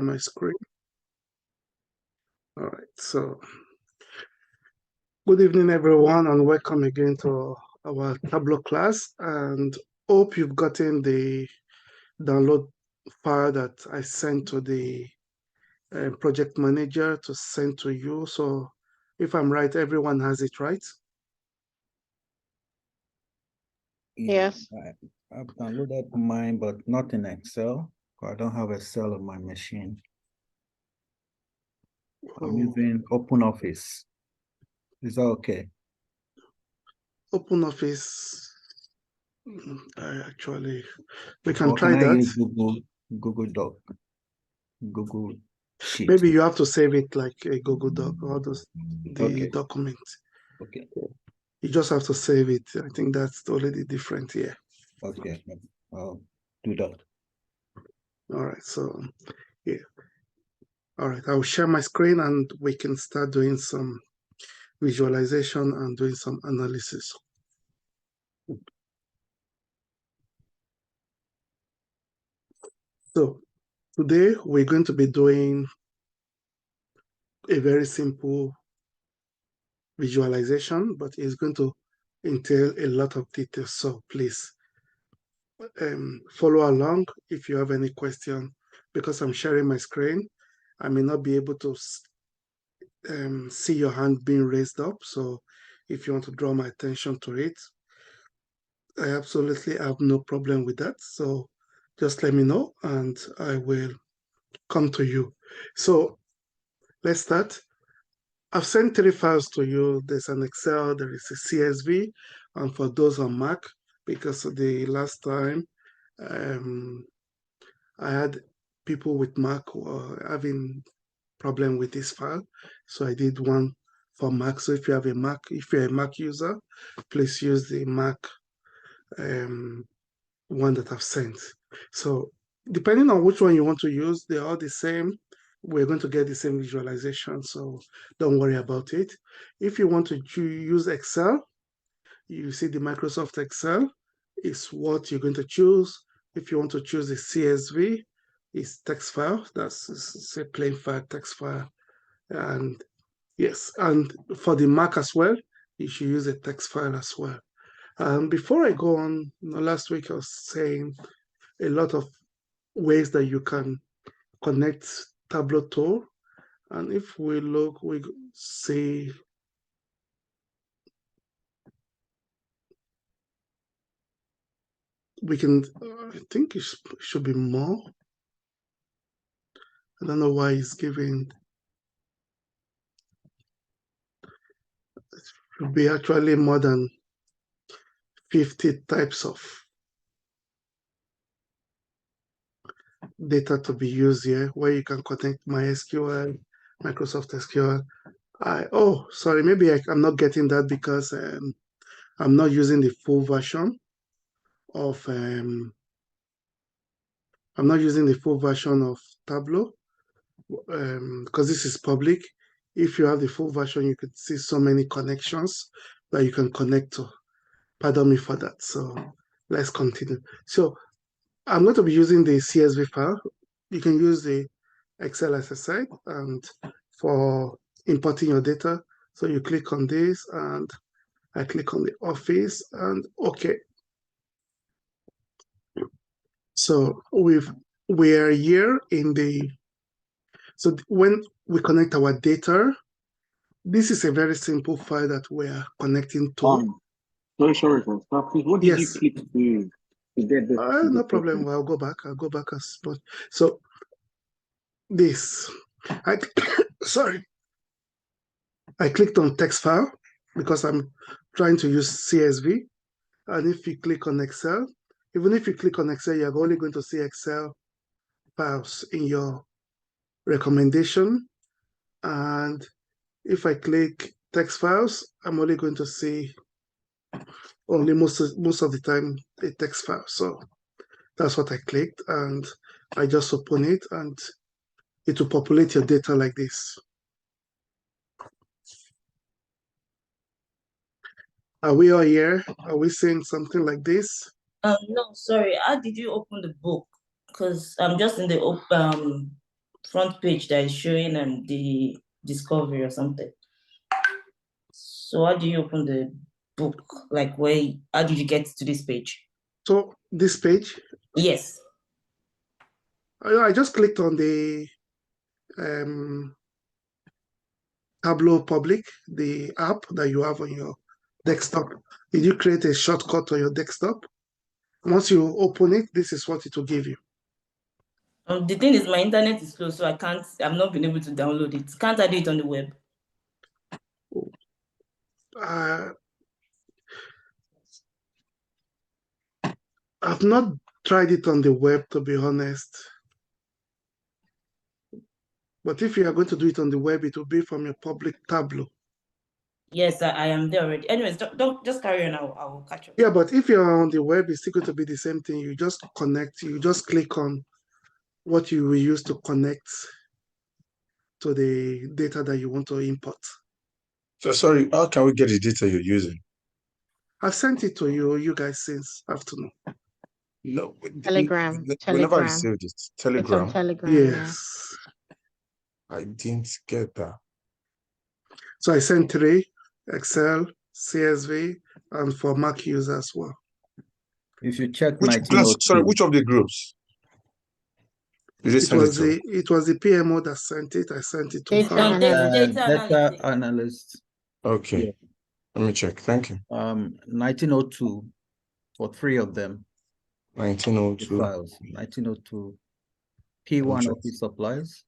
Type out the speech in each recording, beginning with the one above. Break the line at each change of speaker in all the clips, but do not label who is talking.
my screen. All right, so good evening, everyone, and welcome again to our Tableau class. And hope you've gotten the download file that I sent to the project manager to send to you. So if I'm right, everyone has it, right?
Yes.
I've downloaded mine, but not in Excel. I don't have Excel on my machine. I'm using Open Office. Is that okay?
Open Office. We can
Or
try
can I
that.
use Google Doc, Google Sheet?
Maybe you have to save it like a Google Doc or the document.
Okay.
You just have to save it. I think that's already different here.
Okay, I'll do that.
All right, so yeah. All right, I'll share my screen and we can start doing some visualization and doing some analysis. So today we're going to be doing a very simple visualization, but it's going to entail a lot of details. So please follow along if you have any question. Because I'm sharing my screen, I may not be able to see your hand being raised up. So if you want to draw my attention to it, I absolutely have no problem with that. So just let me know and I will come to you. So let's start. I've sent 3 files to you. There's an Excel, there is a CSV, and for those on Mac, because the last time I had people with Mac who were having problem with this file, so I did one for Mac. So if you have a Mac, if you're a Mac user, please use the Mac one that I've sent. So depending on which one you want to use, they're all the same. We're going to get the same visualization, so don't worry about it. If you want to use Excel, you see the Microsoft Excel is what you're going to choose. If you want to choose the CSV, it's text file. That's a plain file, text file. And yes, and for the Mac as well, you should use a text file as well. Before I go on, last week I was saying a lot of ways that you can connect Tableau tool. And if we look, we see we can, I think it should be more. I don't know why it's giving, it should be actually more than 50 types of data to be used here, where you can connect MySQL, Microsoft SQL. Sorry, maybe I'm not getting that because I'm not using the full version of Tableau because this is public. If you have the full version, you could see so many connections that you can connect to. Pardon me for that. So let's continue. So I'm going to be using the CSV file. You can use the Excel as a site and for importing your data. So you click on this and I click on the office and okay. So we're here in the, so when we connect our data, this is a very simple file that we're connecting to.
Sorry for stopping. What did you click to get this?
No problem. Well, I'll go back as well. So this, sorry, I clicked on text file because I'm trying to use CSV. And if you click on Excel, even if you click on Excel, you're only going to see Excel files in your recommendation. And if I click text files, I'm only going to see only most of the time a text file. So that's what I clicked and I just open it and it will populate your data like this. Are we all here? Are we seeing something like this?
No, sorry. How did you open the book? Because I'm just in the
front page that is showing the discovery or something. So how do you open the book? Like how did you get to this page?
So this page?
Yes.
I just clicked on the Tableau Public, the app that you have on your desktop. Did you create a shortcut on your desktop? Once you open it, this is what it will give you.
The thing is, my internet is slow, so I've not been able to download it. Can't I do it on the web?
I've not tried it on the web, to be honest. But if you are going to do it on the web, it will be from your public Tableau.
Yes, I am there already. Anyways, don't just carry on. I will catch up.
Yeah, but if you're on the web, it's still going to be the same thing. You just connect. You just click on what you will use to connect to the data that you want to import.
So sorry, how can we get the data you're using?
I've sent it to you guys since afternoon.
No,
Telegram.
Whenever I received it,
It's
Telegram.
on Telegram.
Yes.
I didn't get that.
So I sent 3, Excel, CSV, and for Mac users as well.
If you check
Which of the groups? Did you send it to?
It was the PMO that sent it. I sent it to
Data
her.
analyst.
Data analyst.
Okay.
Yeah.
Let me check. Thank you.
1902 for 3 of them.
1902.
Files. 1902. P1
Check.
office supplies.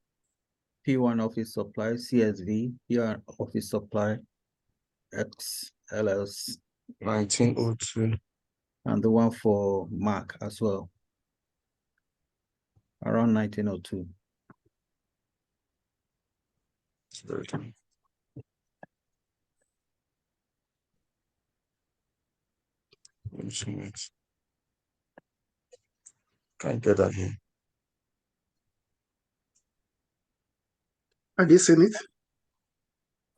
P1 office supply, CSV, P1 office supply, XLS.
1902.
And the one for Mac as well. Around 1902.
Can't get that here.
Have you seen it?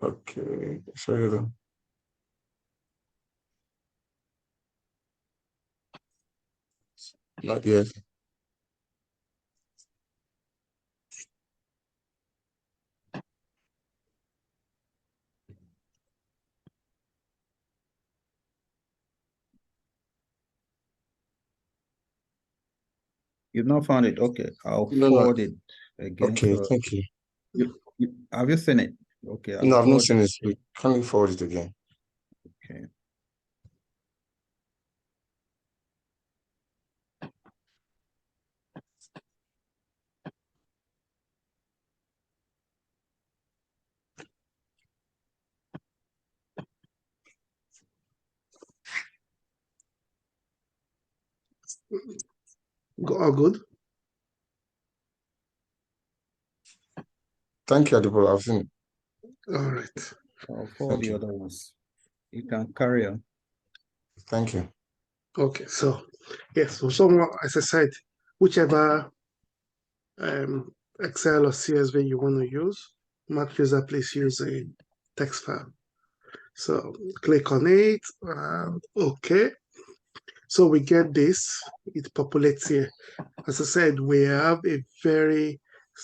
Okay. Sorry then. Not yet.
You've not found it? Okay, I'll forward it again.
Okay,
So
thank you.
Have you seen it? Okay.
No, I've not seen it. Can you forward it again?
Okay.
All good?
Thank you, Adibola. I've seen it.
All right.
I'll forward the other ones. You can carry on.
Thank you.
Okay, so yes, so someone, as I said, whichever Excel or CSV you want to use, Mac user, please use a text file. So click on it, okay. So we get this, it populates here. As I said, we have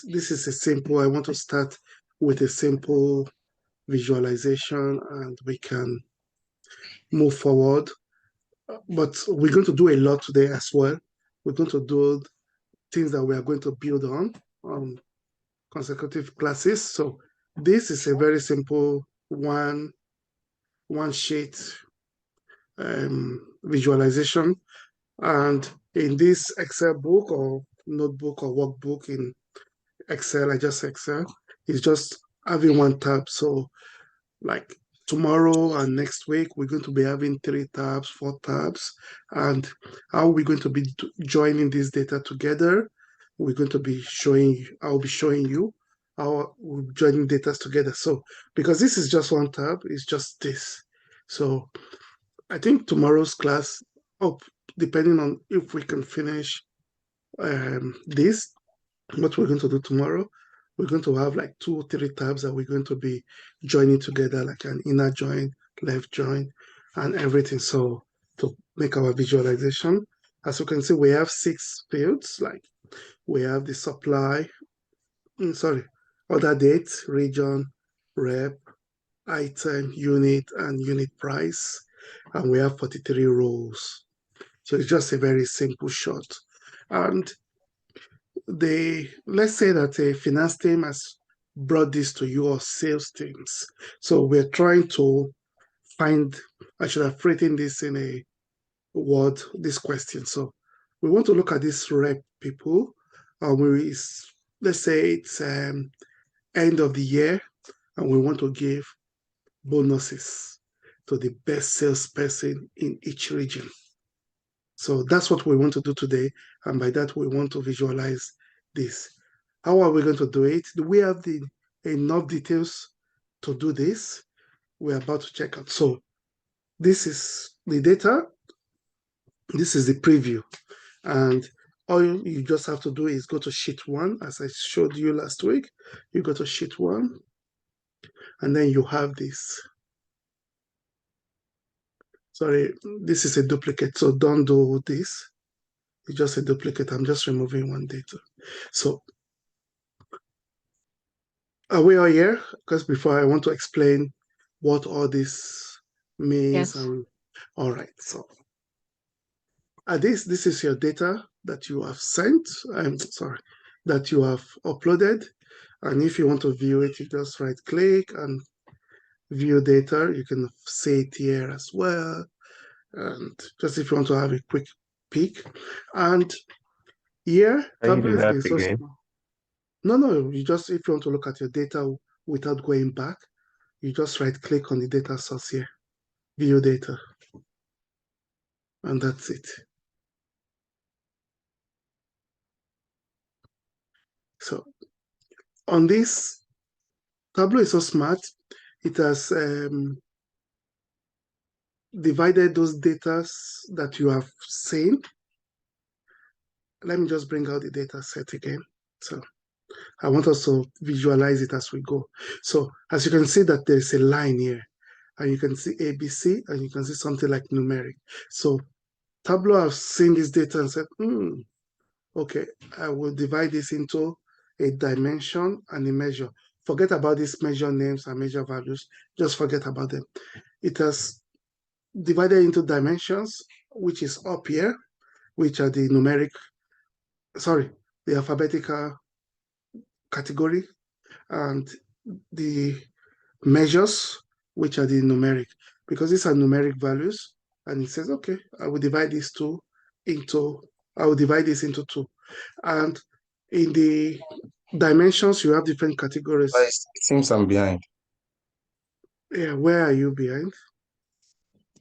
this is a simple, I want to start with a simple visualization and we can move forward. But we're going to do a lot today as well. We're going to do things that we are going to build on consecutive classes. So this is a very simple one sheet visualization. And in this Excel book or notebook or workbook in Excel, Excel, it's just having one tab. So like tomorrow and next week, we're going to be having 3 tabs, 4 tabs. And how we're going to be joining this data together, we're going to be I'll be showing you how we're joining data together. So because this is just one tab, it's just this. So I think tomorrow's class, depending on if we can finish this, what we're going to do tomorrow, we're going to have like 2 or 3 tabs that we're going to be joining together, like an inner join, left join, and everything. So to make our visualization, as you can see, we have 6 fields. Like we have the supply, sorry, order date, region, rep, item, unit, and unit price. And we have 43 rows. So it's just a very simple shot. And let's say that a finance team has brought this to you, or sales teams. So we're trying to find, I should have written this in a word, this question. So we want to look at these rep people. Let's say it's end of the year, and we want to give bonuses to the best salesperson in each region. So that's what we want to do today. And by that, we want to visualize this. How are we going to do it? Do we have enough details to do this? We're about to check out. So this is the data. This is the preview. And all you just have to do is go to sheet 1, as I showed you last week. You go to sheet 1, and then you have this. Sorry, this is a duplicate, so don't do this. It's just a duplicate. I'm just removing one data. So are we all here? Because before I want to explain what all this means.
Yes.
All right, so this is your data that you have sent. I'm sorry, that you have uploaded. And if you want to view it, you just right click and view data. You can see it here as well. And just if you want to have a quick peek. And here, Tableau is being so small. No, you just, if you want to look at your data without going back, you just right click on the data source here, view data. And that's it. So on this, Tableau is so smart. It has divided those data that you have seen. Let me just bring out the data set again. So I want us to visualize it as we go. So as you can see that there's a line here, and you can see ABC, and you can see something like numeric. So Tableau has seen this data and said, okay, I will divide this into a dimension and a measure. Forget about these measure names and measure values. Just forget about them. It has divided into dimensions, which is up here, which are the the alphabetical category, and the measures, which are the numeric, because these are numeric values. And it says, okay, I will divide this into two. And in the dimensions, you have different categories.
It seems I'm behind.
Yeah, where are you behind?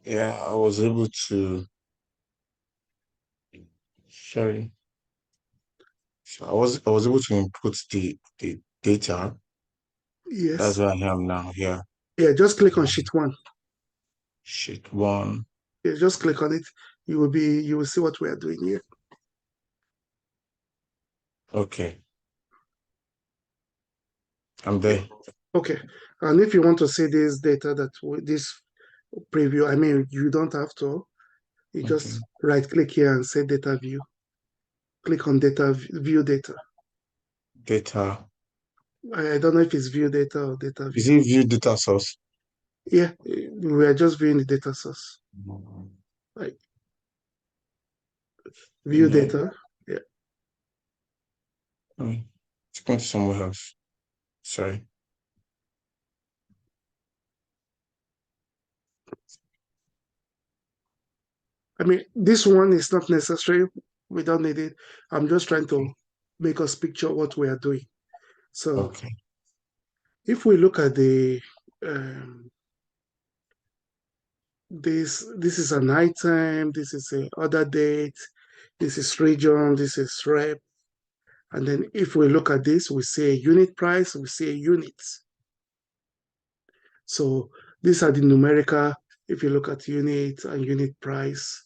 Yeah, I was able to. Sorry. So I was able to input the data.
Yes.
That's where I am now. Yeah.
Yeah, just click on sheet 1.
Sheet 1.
Yeah, just click on it. You will see what we are doing here.
Okay. I'm there.
Okay. And if you want to see this data, this preview, I mean, you don't have to. You just right click here and say data view. Click on data view data.
Data.
I don't know if it's view data or data view.
Is it view data source?
Yeah, we are just viewing the data source. Right. View data. Yeah.
It's going to somewhere else. Sorry.
I mean, this one is not necessary. We don't need it. I'm just trying to make us picture what we are doing. So if we look at the this is an item, this is a order date, this is region, this is rep. And then if we look at this, we see a unit price, we see a unit. So these are the numerical. If you look at unit and unit price,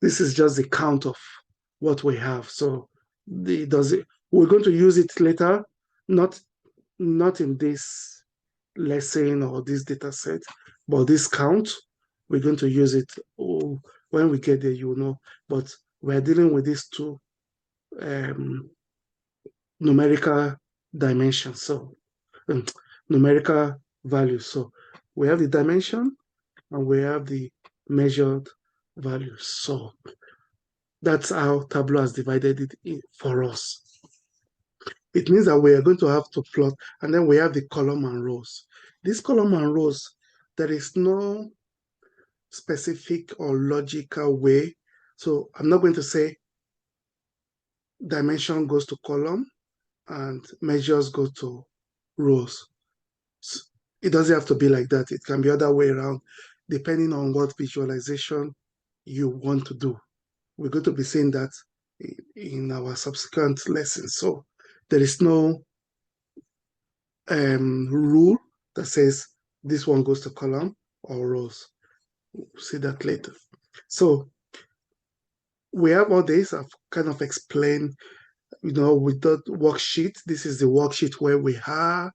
this is just the count of what we have. So we're going to use it later, not in this lesson or this data set, but this count, we're going to use it when we get there, you know. But we're dealing with these two numerical dimensions. So numerical values. So we have the dimension and we have the measured values. So that's how Tableau has divided it for us. It means that we are going to have to plot, and then we have the column and rows. This column and rows, there is no specific or logical way. So I'm not going to say dimension goes to column and measures go to rows. It doesn't have to be like that. It can be other way around, depending on what visualization you want to do. We're going to be seeing that in our subsequent lessons. So there is no rule that says this one goes to column or rows. We'll see that later. So we have all this. I've kind of explained, with that worksheet. This is the worksheet where we have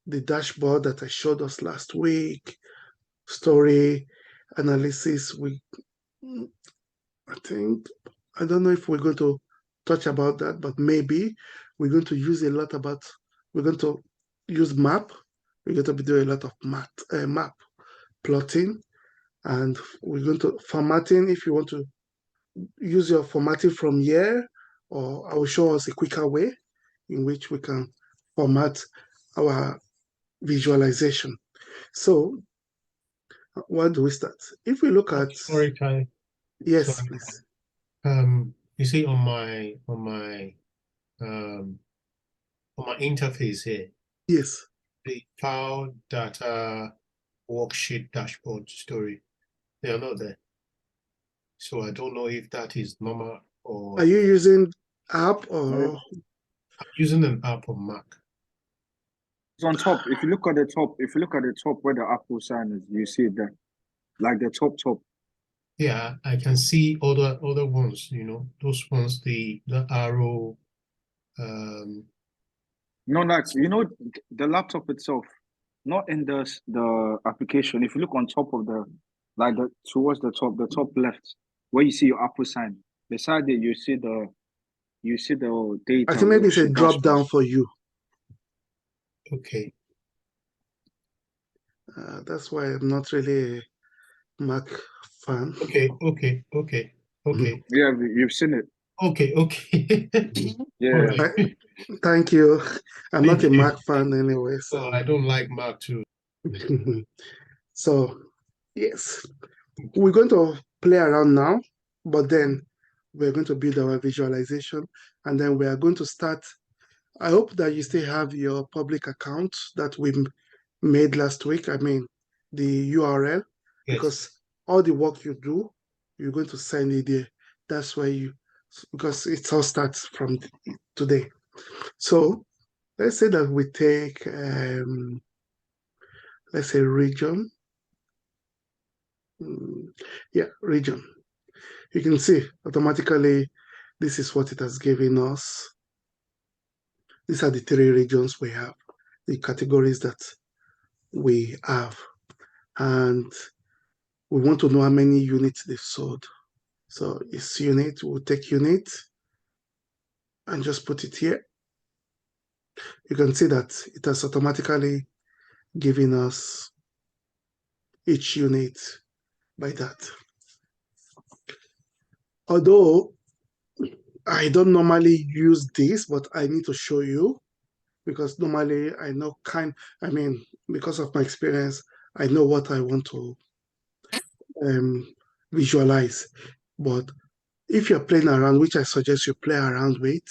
the dashboard that I showed us last week, story analysis. I don't know if we're going to touch about that, but maybe we're going to use we're going to use map. We're going to be doing a lot of map plotting, and we're going to formatting. If you want to use your formatting from here, or I will show us a quicker way in which we can format our visualization. So where do we start? If we look at
Sorry, Kai.
yes,
Sorry.
please.
You see on my interface here,
Yes.
the file data worksheet dashboard story, they are not there. So I don't know if that is normal or
Are you using app or
I'm using an app on Mac.
It's on top. If you look at the top, where the Apple sign is, you see it there. Like the top.
Yeah, I can see other ones, those ones, the arrow.
No, that's the laptop itself, not in the application. If you look on top of towards the top left, where you see your Apple sign, beside it you see the data
I think maybe it's a
worksheet
drop
dashboard.
down for you.
Okay.
That's why I'm not really a Mac fan.
Okay.
Yeah, you've seen it.
Okay.
Yeah.
All right.
Thank you. I'm not a
Thank you.
Mac fan anyway. So
I don't like Mac too.
so yes, we're going to play around now, but then we're going to build our visualization, and then we are going to start. I hope that you still have your public account that we made last week. I mean, the URL,
Yes.
because all the work you do, you're going to send it there. That's why because it all starts from today. So let's say that we take, let's say region. Yeah, region. You can see automatically this is what it has given us. These are the three regions we have, the categories that we have. And we want to know how many units they've sold. So it's unit, we'll take unit and just put it here. You can see that it has automatically given us each unit by that. Although I don't normally use this, but I need to show you because normally I know because of my experience, I know what I want to visualize. But if you're playing around, which I suggest you play around with,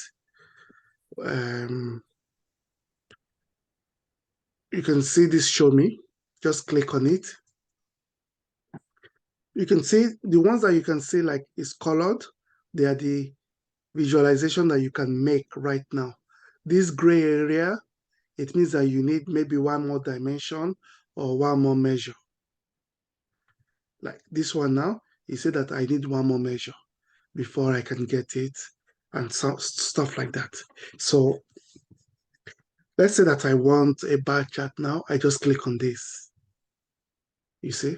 you can see this show me. Just click on it. You can see the ones that you can see like is colored. They are the visualization that you can make right now. This gray area, it means that you need maybe one more dimension or one more measure. Like this one now, you say that I need one more measure before I can get it and stuff like that. So let's say that I want a bar chart now. I just click on this, you see?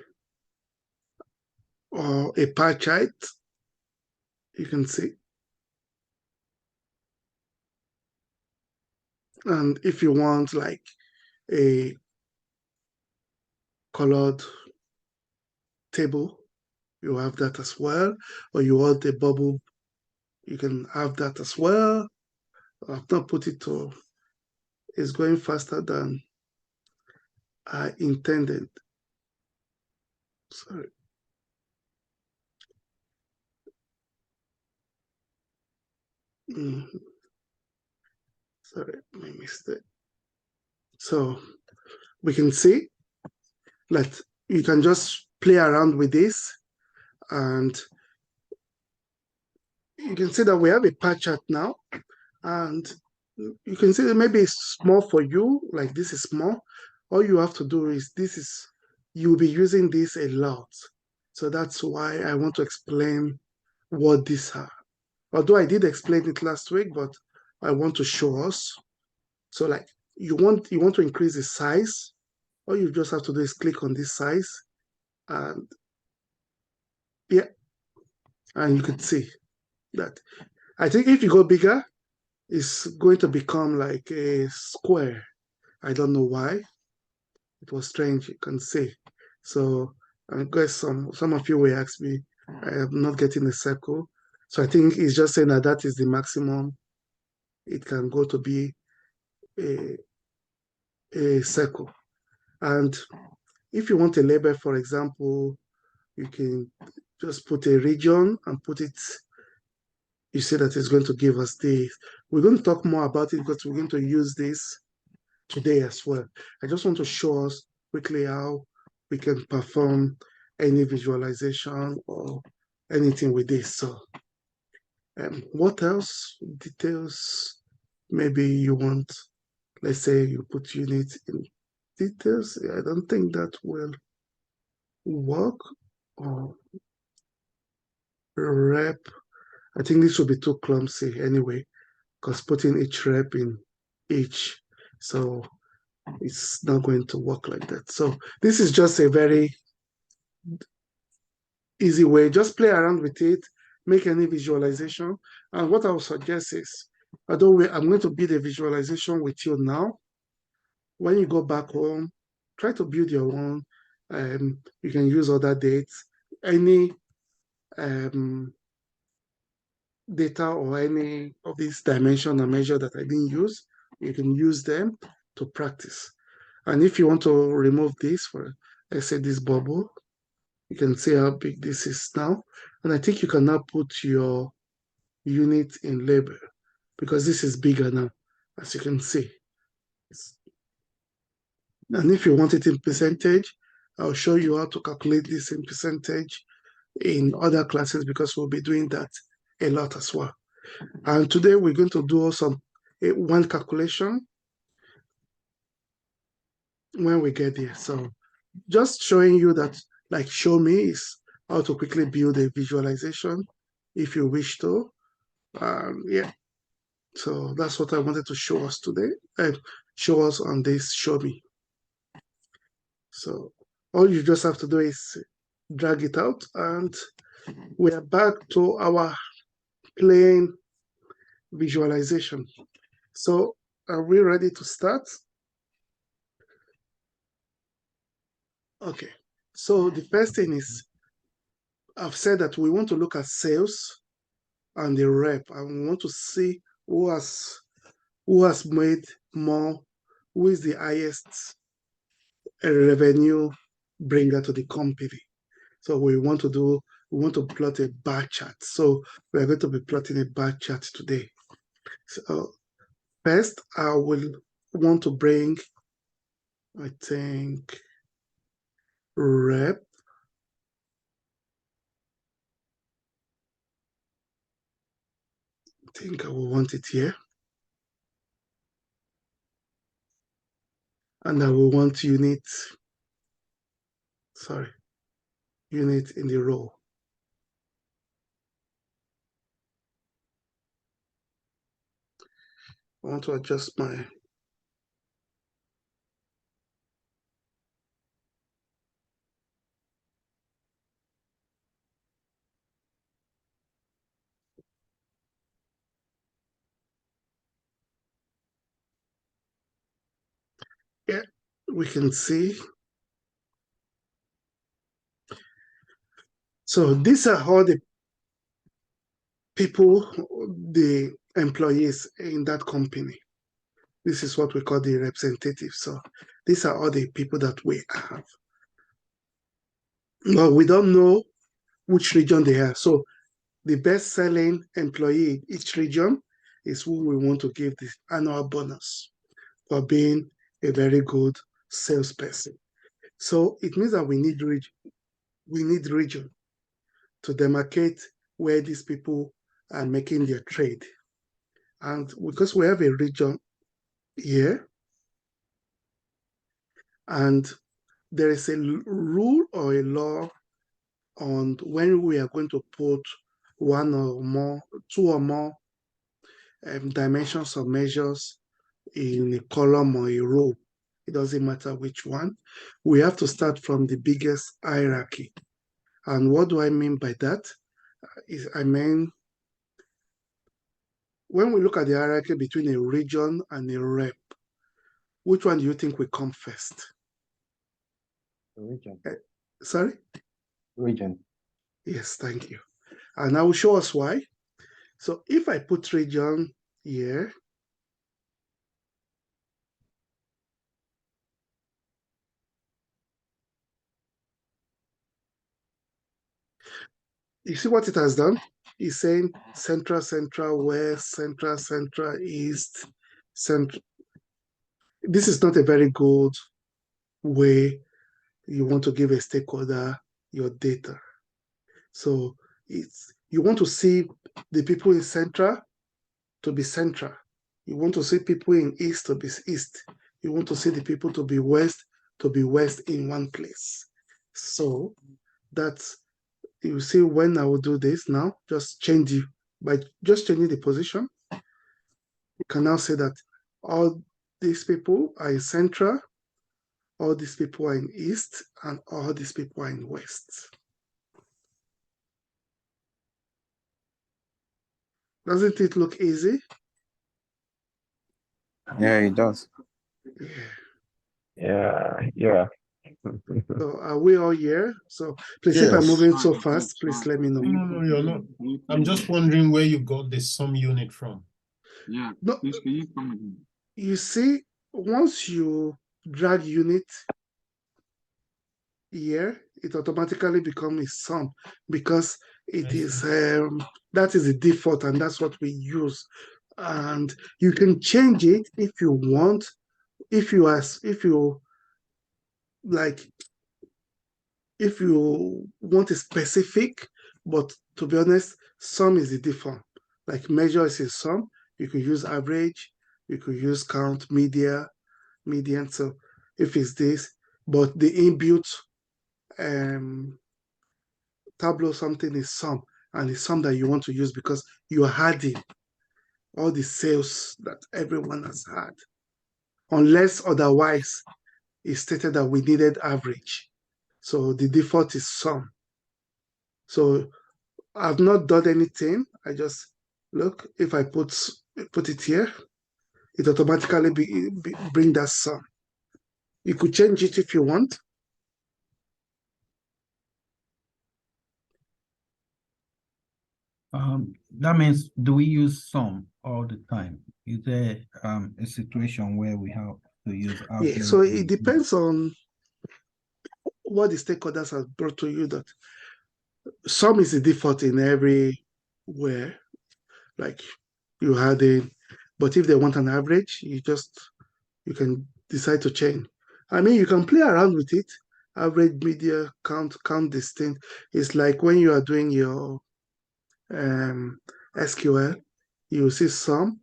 Or a pie chart, you can see. And if you want like a colored table, you have that as well. Or you want a bubble, you can have that as well. I've not put it to, it's going faster than I intended. Sorry. Sorry, my mistake. So we can see that you can just play around with this, and you can see that we have a pie chart now, and you can see that maybe it's small for you, like this is small. All you have to do is you'll be using this a lot. So that's why I want to explain what these are. Although I did explain it last week, but I want to show us. So like you want to increase the size, all you just have to do is click on this size, and yeah, and you can see that. I think if you go bigger, it's going to become like a square. I don't know why. It was strange, you can see. So I guess some of you will ask me, I am not getting a circle. So I think it's just saying that that is the maximum it can go to be a, a circle. And if you want a label, for example, you can just put a region and put it, you see that it's going to give us this. We're going to talk more about it because we're going to use this today as well. I just want to show us quickly how we can perform any visualization or anything with this. So what else? Details. Maybe you want, let's say you put unit in details. I don't think that will work. Or rep. I think this would be too clumsy anyway, because putting each rep in each. So it's not going to work like that. So this is just a very easy way. Just play around with it, make any visualization. And what I would suggest is, although I'm going to build a visualization with you now, when you go back home, try to build your own. You can use other dates, any data or any of these dimension or measure that I didn't use, you can use them to practice. And if you want to remove this for, let's say this bubble, you can see how big this is now. And I think you can now put your unit in label because this is bigger now, as you can see. And if you want it in percentage, I'll show you how to calculate this in percentage in other classes because we'll be doing that a lot as well. And today we're going to do one calculation when we get there. So just showing you that, like, show me is how to quickly build a visualization if you wish to. Yeah, so that's what I wanted to show us today and show us on this show me. So all you just have to do is drag it out, and we are back to our plain visualization. So are we ready to start? Okay, so the first thing is, I've said that we want to look at sales and the rep, and we want to see who has made more, who is the highest revenue bringer to the company. So we want to plot a bar chart. So we're going to be plotting a bar chart today. So first, I will want to bring, I think, rep. I think I will want it here. And I will want unit in the row. I want to adjust my we can see. So these are all the people, the employees in that company. This is what we call the representatives. So these are all the people that we have. But we don't know which region they are. So the best-selling employee in each region is who we want to give the annual bonus for being a very good salesperson. So it means that we need region to demarcate where these people are making their trade. And because we have a region here, and there is a rule or a law on when we are going to put one or more, two or more dimensions or measures in a column or a row. It doesn't matter which one. We have to start from the biggest hierarchy. And what do I mean by that? I mean, when we look at the hierarchy between a region and a rep, which one do you think will come first?
Region.
Sorry?
Region.
Yes, thank you. And I will show us why. So if I put region here, you see what it has done? It's saying central, central, west, central, central, east, central. This is not a very good way you want to give a stakeholder your data. So you want to see the people in central to be central. You want to see people in east to be east. You want to see the people to be west in one place. So that's, you see, when I will do this now, just change it by just changing the position. You can now say that all these people are in central, all these people are in east, and all these people are in west. Doesn't it look easy?
Yeah, it does.
Yeah.
So are we all here? So please, if I'm
Yes.
moving so fast, please let me know.
No, you're not. I'm just wondering where you got the sum unit from.
Yeah,
No,
please, can you come again?
you see, once you drag unit here, it automatically becomes a sum because it is that is the default and that's what we use. And you can change it if you want, if you like, if you want a specific, but to be honest, sum is the default. Like measure is a sum. You could use average, you could use count, median. So if it's this, but the inbuilt Tableau something is sum, and it's sum that you want to use because you are adding all the sales that everyone has had, unless otherwise it's stated that we needed average. So the default is sum. So I've not done anything. I just look, if I put it here, it automatically bring that sum. You could change it if you want.
That means, do we use sum all the time? Is there a situation where we have to use
Yeah,
average?
so it depends on what the stakeholders have brought to you. That sum is the default in everywhere, like you had in, but if they want an average, you can decide to change. I mean, you can play around with it. Average, media, count distinct. It's like when you are doing your SQL, you see sum.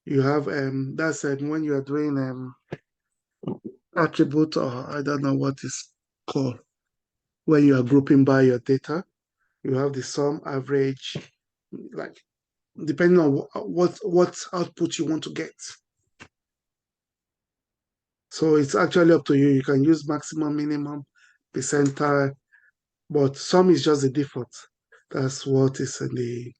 You have that's when you are doing attribute, or I don't know what is called, when you are grouping by your data. You have the sum, average, like depending on what output you want to get. So it's actually up to you. You can use maximum, minimum, percentile, but sum is just the default. That's what is in the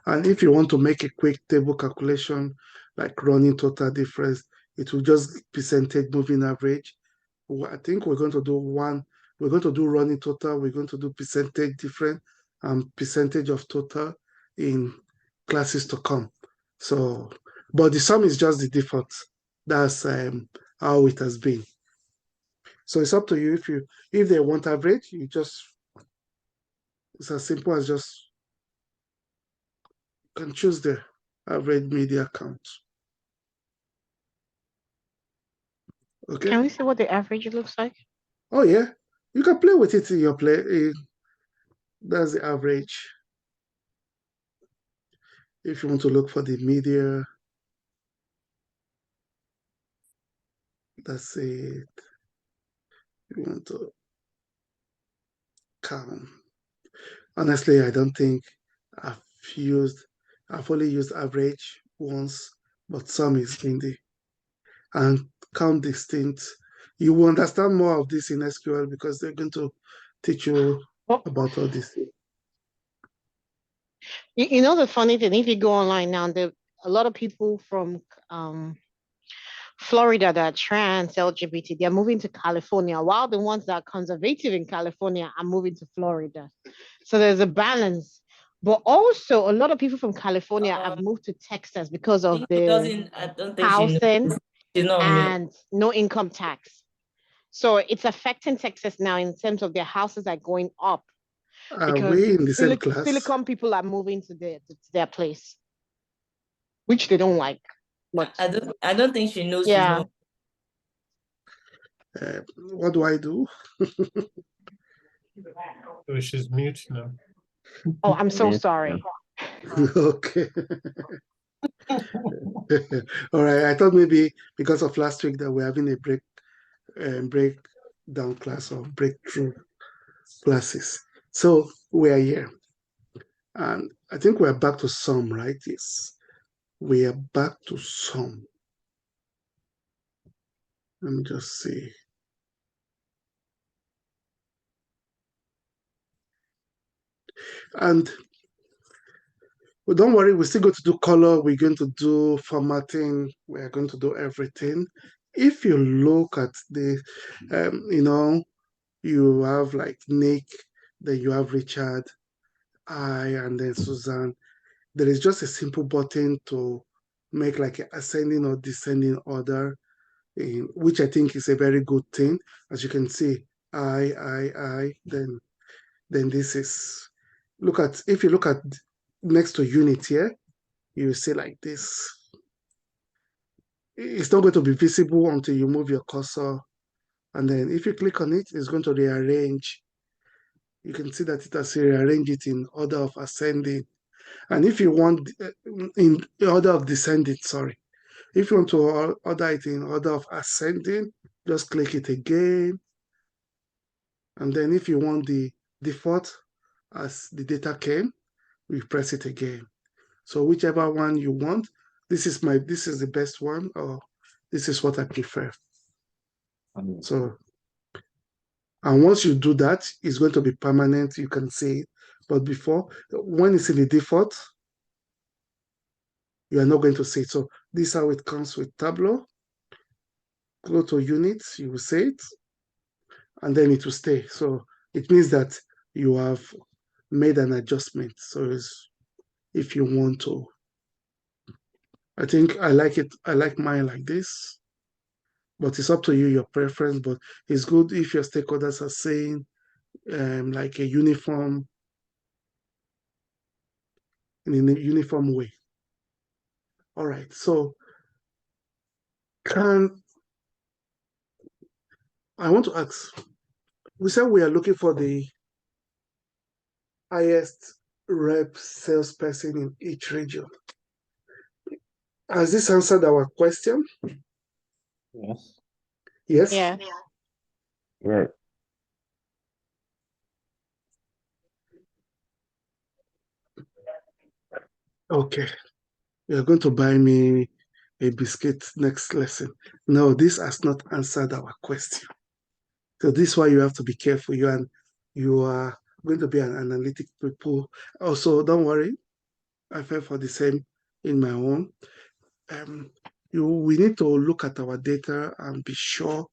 and if you want to make a quick table calculation, like running total difference, it will just percentage moving average. I think we're going to do one. We're going to do running total. We're going to do percentage different percentage of total in classes to come. So, but the sum is just the default. That's how it has been. So it's up to you. If they want average, you just, it's as simple as just can choose the average media count. Okay.
Can we see what the average looks like?
Oh yeah, you can play with it in your play. That's the average. If you want to look for the media, that's it. You want to count. Honestly, I don't think I've only used average once, but sum is in the and count distinct. You will understand more of this in SQL because they're going to teach you
Oh,
about all this.
you know the funny thing, if you go online now, a lot of people from Florida that are trans LGBT, they're moving to California, while the ones that are conservative in California are moving to Florida. So there's a balance. But also, a lot of people from California have moved to Texas because of the
I don't think she knows.
housing
She's not on mute.
and no income tax. So it's affecting Texas now in terms of their houses are going up
Are
because
we in the same class?
silicon people are moving to their place, which they don't like. But
I don't think she knows she's
yeah,
not.
What do I do?
So she's mute now.
oh, I'm so
Yeah.
sorry.
Okay. All right. I thought maybe because of last week that we're having a breakdown class or breakthrough classes. So we are here. And I think we're back to sum, right? Yes. We are back to sum. Let me just see. And well, don't worry, we're still going to do color, we're going to do formatting, we're going to do everything. If you look at the, you have like Nick, then you have Richard, and then Susan. There is just a simple button to make like an ascending or descending order, which I think is a very good thing. As you can see, I, then this is, if you look at next to unit here, you see like this. It's not going to be visible until you move your cursor. And then if you click on it, it's going to rearrange. You can see that it has rearranged it in order of ascending. And if you want in order of descending, sorry. If you want to order it in order of ascending, just click it again. And then if you want the default as the data came, we press it again. So whichever one you want, this is the best one, or this is what I prefer. So, and once you do that, it's going to be permanent. You can see it. But before, when it's in the default, you are not going to see it. So this is how it comes with Tableau. Go to units, you will see it, and then it will stay. So it means that you have made an adjustment. So if you want to, I think I like it. I like mine like this, but it's up to you, your preference. But it's good if your stakeholders are saying like a uniform, in a uniform way. All right. So I want to ask, we said we are looking for the highest rep salesperson in each region. Has this answered our question?
Yes.
Yes?
Yeah.
Yeah.
Okay. You're going to buy me a biscuit next lesson. No, this has not answered our question. So this is why you have to be careful. You are going to be an analytic people. Also, don't worry. I fell for the same in my own. we need to look at our data and be sure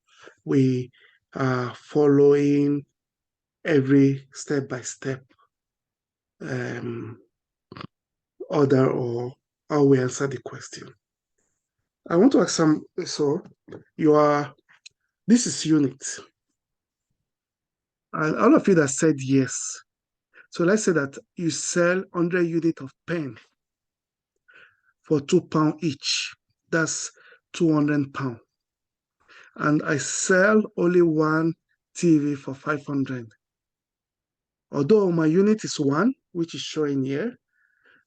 we are following every step-by-step order or how we answer the question. I want to ask so this is unit. And all of you that said yes. So let's say that you sell 100 units of pen for £2 each. That's £200. And I sell only one TV for 500. Although my unit is 1, which is showing here,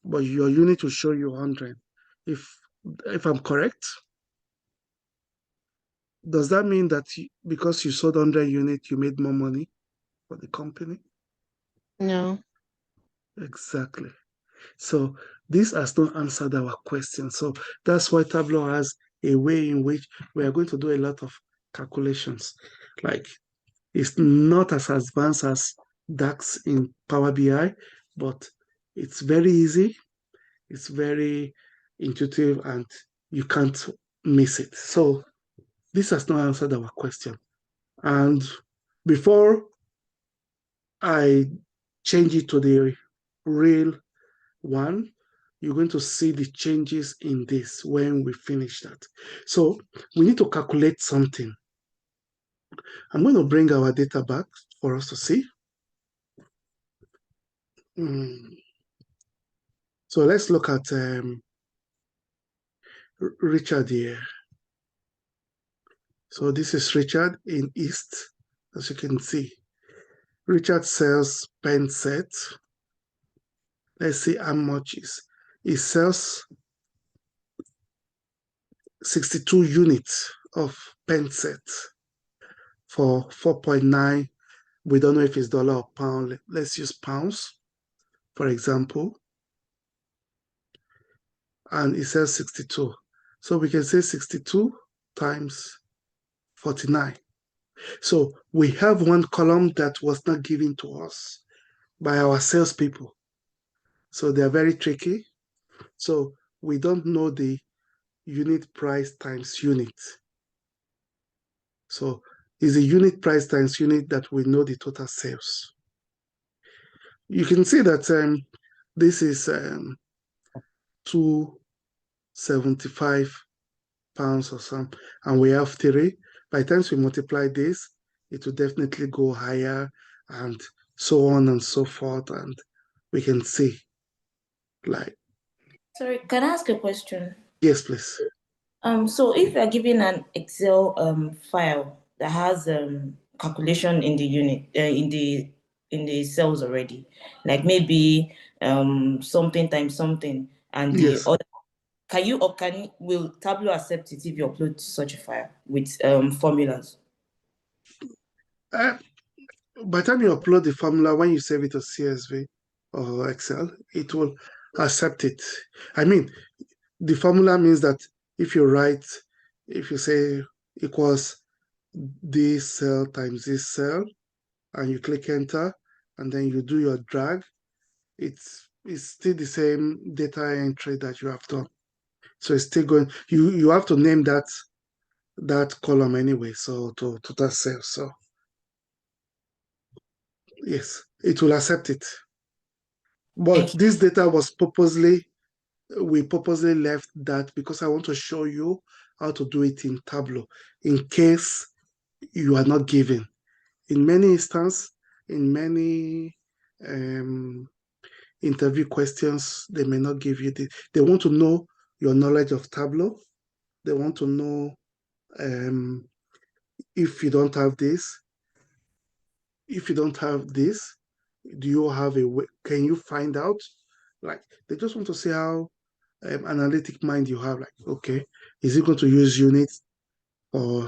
but your unit will show you 100. If I'm correct, does that mean that because you sold 100 units, you made more money for the company?
No.
Exactly. So this has not answered our question. So that's why Tableau has a way in which we are going to do a lot of calculations. Like it's not as advanced as DAX in Power BI, but it's very easy. It's very intuitive and you can't miss it. So this has not answered our question. And before I change it to the real one, you're going to see the changes in this when we finish that. So we need to calculate something. I'm going to bring our data back for us to see. So let's look at Richard here. So this is Richard in East, as you can see. Richard sells pen sets. Let's see how much he sells 62 units of pen sets for 4.9. We don't know if it's dollar or pound. Let's use pounds, for example. And it says 62. So we can say 62 times 49. So we have one column that was not given to us by our salespeople. So they're very tricky. So we don't know the unit price times unit. So it's a unit price times unit that we know the total sales. You can see that this is 275 pounds or something, and we have 3. By the time we multiply this, it will definitely go higher and so on and so forth, and we can see like.
Sorry, can I ask a question?
Yes, please.
So if you are given an Excel file that has calculation in the unit in the cells already, like maybe something times something, and the
Yes.
other, will Tableau accept it if you upload such a file with formulas?
By the time you upload the formula, when you save it to CSV or Excel, it will accept it. I mean, the formula means that if you say equals this cell times this cell, and you click enter, and then you do your drag, it's still the same data entry that you have done. So it's still going. You have to name that column anyway. So to that cell. So yes, it will accept it. But this data was we purposely left that because I want to show you how to do it in Tableau in case you are not given. In many instances, in many interview questions, they may not give you they want to know your knowledge of Tableau. They want to know if you don't have this. If you don't have this, do you have a way? Can you find out? Like they just want to see how analytic mind you have. Like, okay, is it going to use units or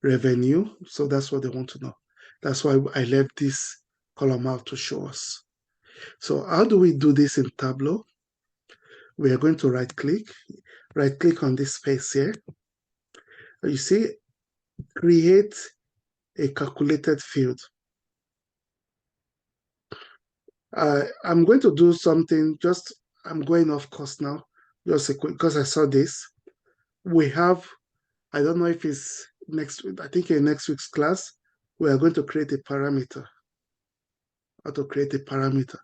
revenue? So that's what they want to know. That's why I left this column out to show us. So how do we do this in Tableau? We are going to right click on this space here. You see, create a calculated field. I'm going to do something, I'm going off course now, just a quick, because I saw this. we have, I don't know if it's next week, I think in next week's class, we are going to create a parameter. How to create a parameter.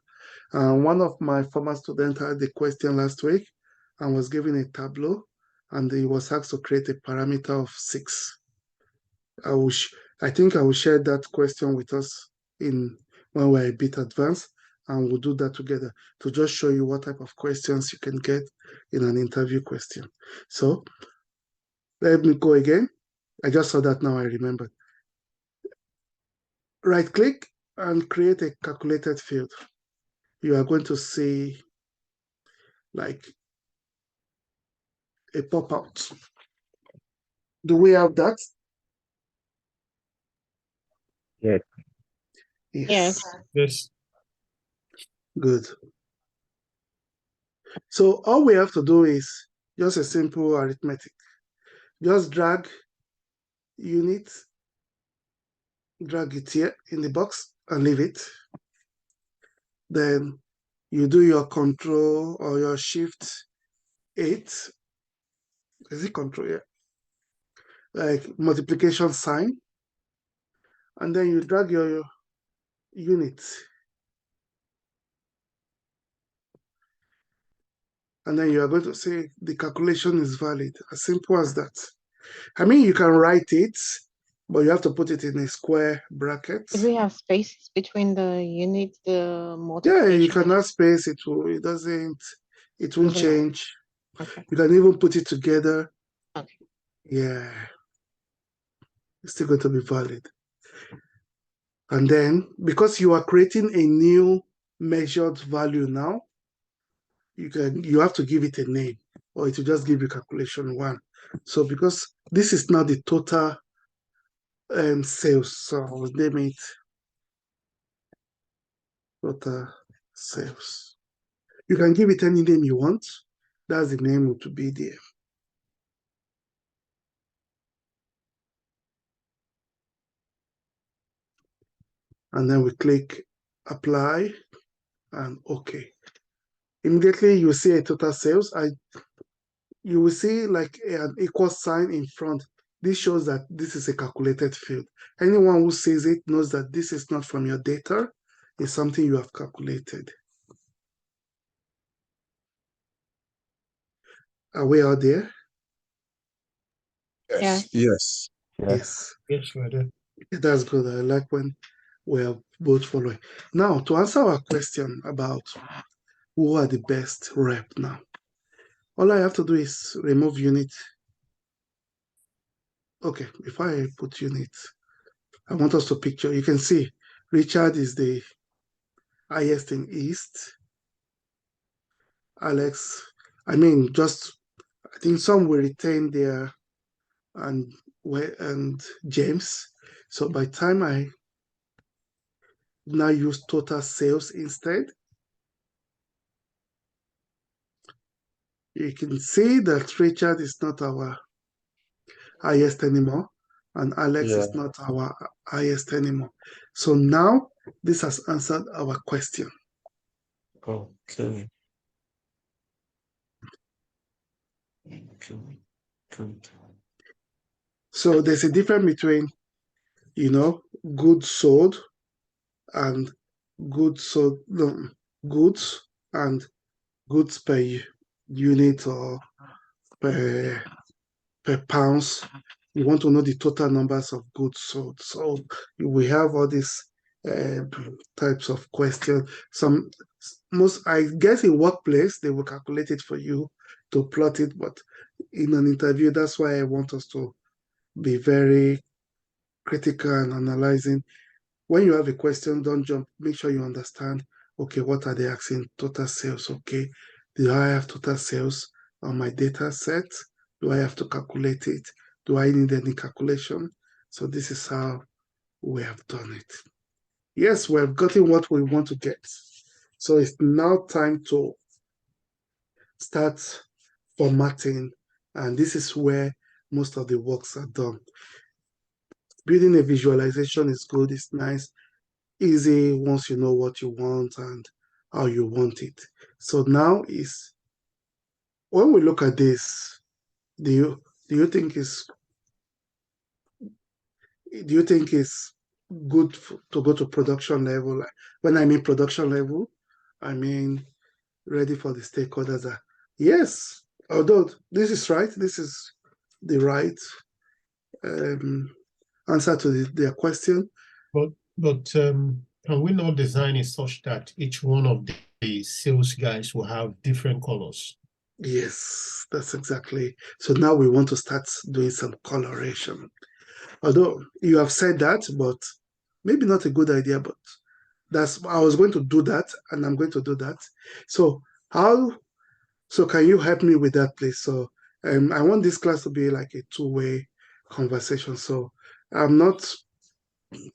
One of my former students had the question last week and was given a Tableau, and he was asked to create a parameter of 6. I think I will share that question with us when we're a bit advanced, and we'll do that together to just show you what type of questions you can get in an interview question. So let me go again. I just saw that now, I remember. Right click and create a calculated field. You are going to see like a pop-out. Do we have that?
Yes.
Yes.
Yes.
Good. So all we have to do is just a simple arithmetic. Just drag unit, drag it here in the box and leave it. Then you do your control or your shift 8. Is it control? Yeah. Like multiplication sign. And then you drag your unit. And then you are going to say the calculation is valid. As simple as that. I mean, you can write it, but you have to put it in a square bracket.
Do we have spaces between the units, the
Yeah, you
multiplication?
can add space. It won't
Doesn't matter.
change.
Okay.
You can even put it together.
Okay.
Yeah, it's still going to be valid. And then because you are creating a new measured value now, you have to give it a name, or it will just give you calculation 1. So because this is now the total sales, so I will name it total sales. You can give it any name you want. That's the name to be there. And then we click apply and OK. Immediately you see a total sales. You will see like an equal sign in front. This shows that this is a calculated field. Anyone who sees it knows that this is not from your data. It's something you have calculated. Are we out there?
Yes. Yes.
Yes.
Yes, brother.
That's good. I like when we are both following. Now, to answer our question about who are the best rep now, all I have to do is remove unit. Okay, before I put unit, I want us to picture. You can see Richard is the highest in East. Alex, I mean, I think some will retain their and James. So by time I now use total sales instead, you can see that Richard is not our highest anymore, and Alex is not our highest anymore. So now this has answered our question.
Okay. Good.
So there's a difference between, goods sold and goods and goods per unit or per pounds. You want to know the total numbers of goods sold. So we have all these types of questions. I guess in workplace, they will calculate it for you to plot it, but in an interview, that's why I want us to be very critical and analyzing. When you have a question, don't jump. Make sure you understand, okay, what are they asking? Total sales, okay. Do I have total sales on my data set? Do I have to calculate it? Do I need any calculation? So this is how we have done it. Yes, we have gotten what we want to get. So it's now time to start formatting, and this is where most of the works are done. Building a visualization is good, it's nice, easy once you know what you want and how you want it. So now when we look at this, do you think it's good to go to production level? Like, when I mean production level, I mean ready for the stakeholders. Yes, although this is right, this is the right answer to their question.
But can we not design it such that each one of the sales guys will have different colors?
Yes, that's exactly. So now we want to start doing some coloration. Although you have said that, but maybe not a good idea, but I was going to do that, and I'm going to do that. So can you help me with that, please? So I want this class to be like a two-way conversation. So I'm not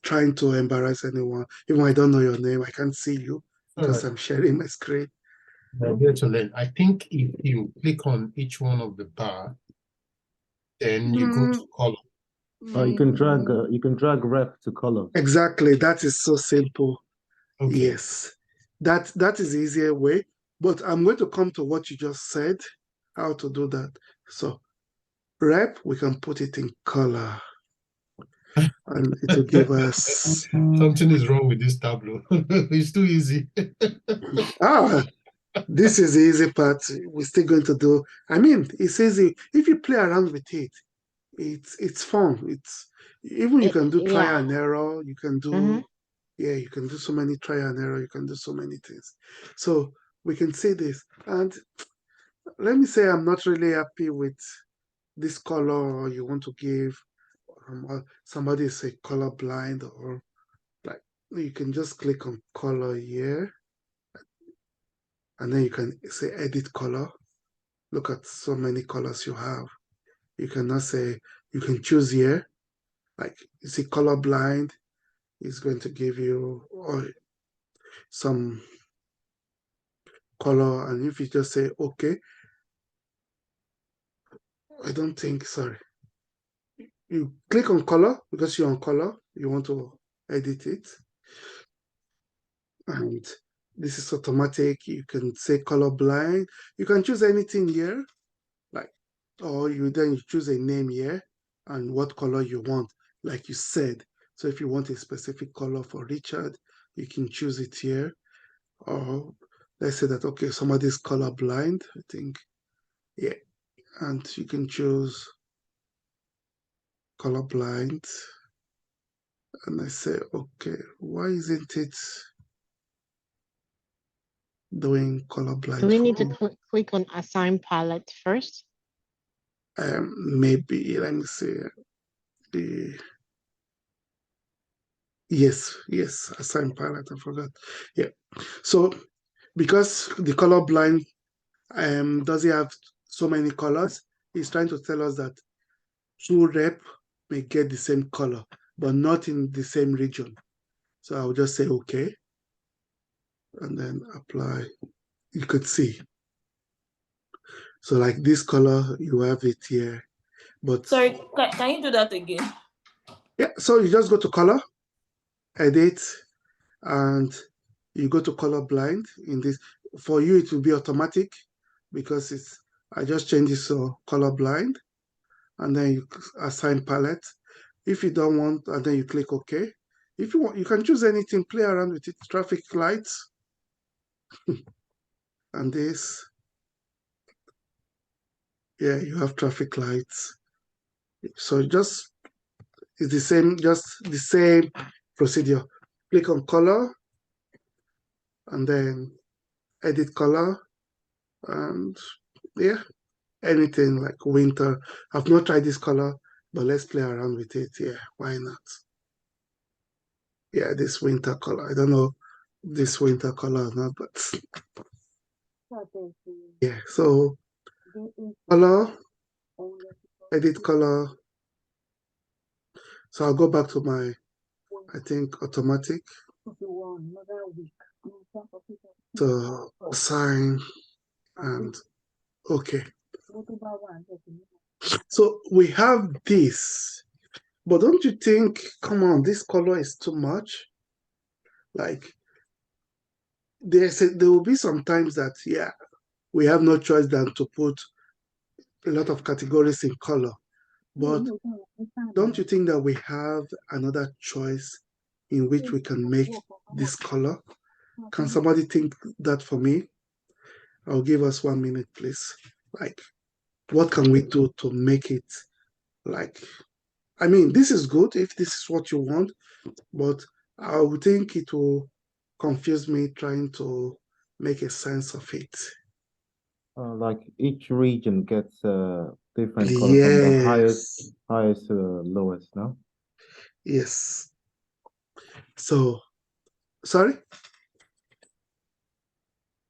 trying to embarrass anyone. Even I don't know your name, I can't see you because I'm sharing my screen.
I'm here to learn. I think if you click on each one of the bar, then you go to color.
You can drag rep to color.
Exactly. That is so simple.
Okay.
Yes. That is the easier way. But I'm going to come to what you just said, how to do that. So rep, we can put it in color. And it will give us
Something is wrong with this Tableau. It's too easy.
This is the easy part. We're still going to do. I mean, it's easy. If you play around with it, it's fun. You can do trial and error. You can do you can do so many trial and error. You can do so many things. So we can say this. And let me say I'm not really happy with this color you want to give. Somebody is a color blind, or like you can just click on color here, and then you can say edit color. Look at so many colors you have. You cannot say, you can choose here. Like you see color blind is going to give you some color, and if you just say okay, I don't think, sorry. You click on color because you're on color, you want to edit it. And this is automatic. You can say color blind. You can choose anything here, like, or you choose a name here and what color you want, like you said. So if you want a specific color for Richard, you can choose it here. Or let's say that, okay, somebody's color blind, I think. Yeah. And you can choose color blind. And I say, okay, why isn't it doing color blind?
Do we need to click on assign palette first?
Maybe, let me see. Yes, assign palette, I forgot. Yeah. So because the color blind doesn't have so many colors, it's trying to tell us that two rep may get the same color, but not in the same region. So I'll just say okay, and then apply. You could see. So like this color, you have it here, but
Sorry, can you do that again?
yeah. So you just go to color, edit, and you go to color blind. In this, for you it will be automatic because I just changed this to color blind, and then you assign palette. If you don't want, and then you click OK. If you want, you can choose anything, play around with it. Traffic lights, and this, yeah, you have traffic lights. So it's the same, just the same procedure. Click on color, and then edit color, and yeah, anything like winter. I've not tried this color, but let's play around with it. Yeah, why not? Yeah, this winter color. I don't know this winter color or not, but yeah. So color, edit color. So I'll go back to my, I think, automatic. So assign and okay. So we have this, but don't you think, come on, this color is too much? Like there will be some times that, yeah, we have no choice than to put a lot of categories in color. But don't you think that we have another choice in which we can make this color? Can somebody think that for me? I'll give us 1 minute, please. Like, what can we do to make it like, I mean, this is good if this is what you want, but I would think it will confuse me trying to make a sense of it.
Like each region gets a different color from the highest, lowest, no?
Yes. So, sorry?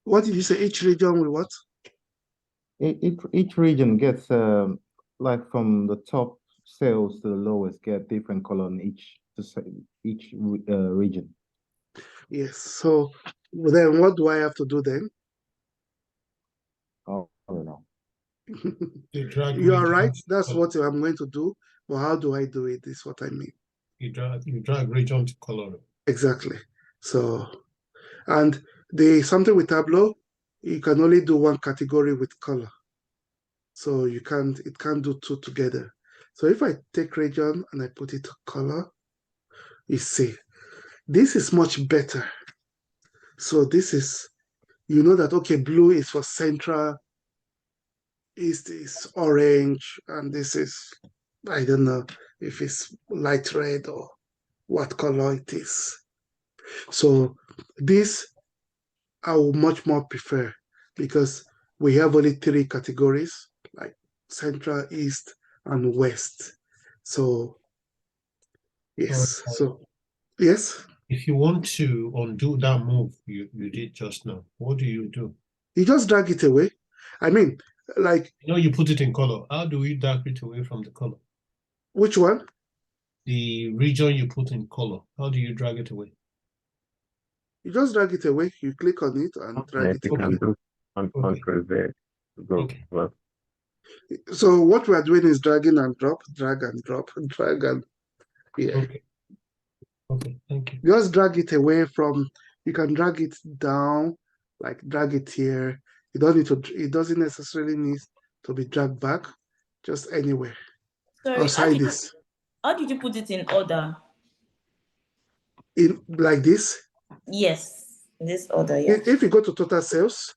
What did you say? Each region will what?
Each region gets like from the top cells to the lowest get different color in each region.
Yes. So then what do I have to do then?
Oh, I don't know.
You are right. That's what I'm going to do. But how do I do it? Is what I mean.
You drag region to color.
Exactly. So, and the something with Tableau, you can only do one category with color. So it can't do two together. So if I take region and I put it to color, you see, this is much better. So this is, you know that, okay, blue is for central, east is orange, and this is, I don't know if it's light red or what color it is. So this I would much more prefer because we have only three categories like central, east, and west. So yes, so yes,
If you want to undo that move you did just now, what do?
you just drag it away. I mean, like,
You know, you put it in color. How do we drag it away from the color?
which one?
The region you put in color, how do you drag it away?
You just drag it away. You click on it and drag it
You
away.
can do
Okay.
Control Z to go.
Okay.
Well,
So what we are doing is dragging and drop, drag and drop, drag and yeah.
Okay. Okay, thank you.
Just drag it away from. You can drag it down, like drag it here. You don't need to. It doesn't necessarily need to be dragged back. Just anywhere
Sorry,
outside this.
how did you put it in order?
In like this.
Yes, in this order, yeah.
If you go to total sales,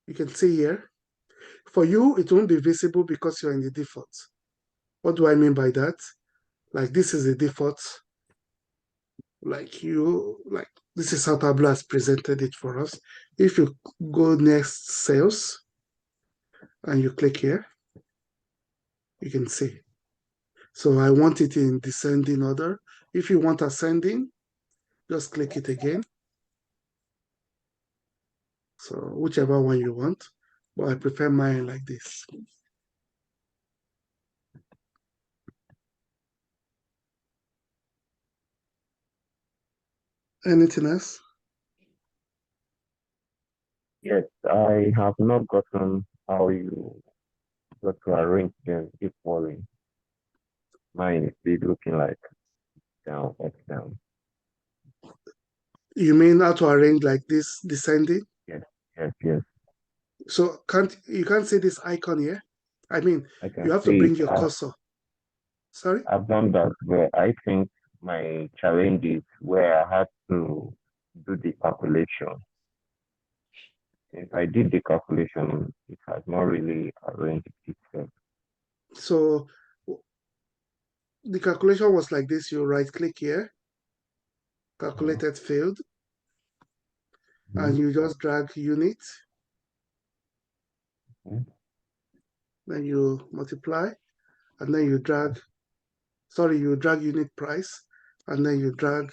you can see here. For you, it won't be visible because you're in the default. What do I mean by that? Like this is the default. Like this is how Tableau has presented it for us. If you go next sales and you click here, you can see. So I want it in descending order. If you want ascending, just click it again. So whichever one you want, but I prefer mine like this. Anything else?
yes, I have not gotten how you got to arrange them equally. Mine is still looking like down, up, down.
You mean how to arrange like this descending?
Yes, yes, yes.
So you can't see this icon here? I mean,
I
you
can
have to
see
bring
it.
your cursor. Sorry?
I've done that, but I think my challenge is where I had to do the calculation. If I did the calculation, it has not really arranged itself.
So the calculation was like this. You right click here, calculated field, and you just drag unit. Then you multiply, and then you drag, you drag unit price, and then you drag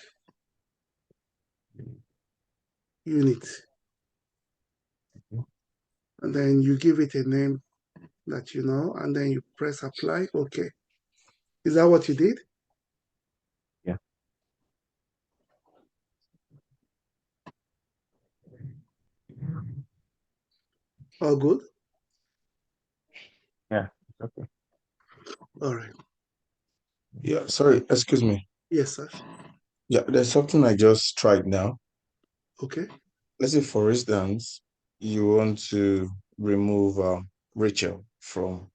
unit. And then you give it a name that you know, and then you press apply. Okay. Is that what you did?
Yeah.
All good?
Yeah, okay.
All right.
Yeah, sorry, excuse me.
Yes, sir.
Yeah, there's something I just tried now.
Okay.
Let's say, for instance, you want to remove Rachel from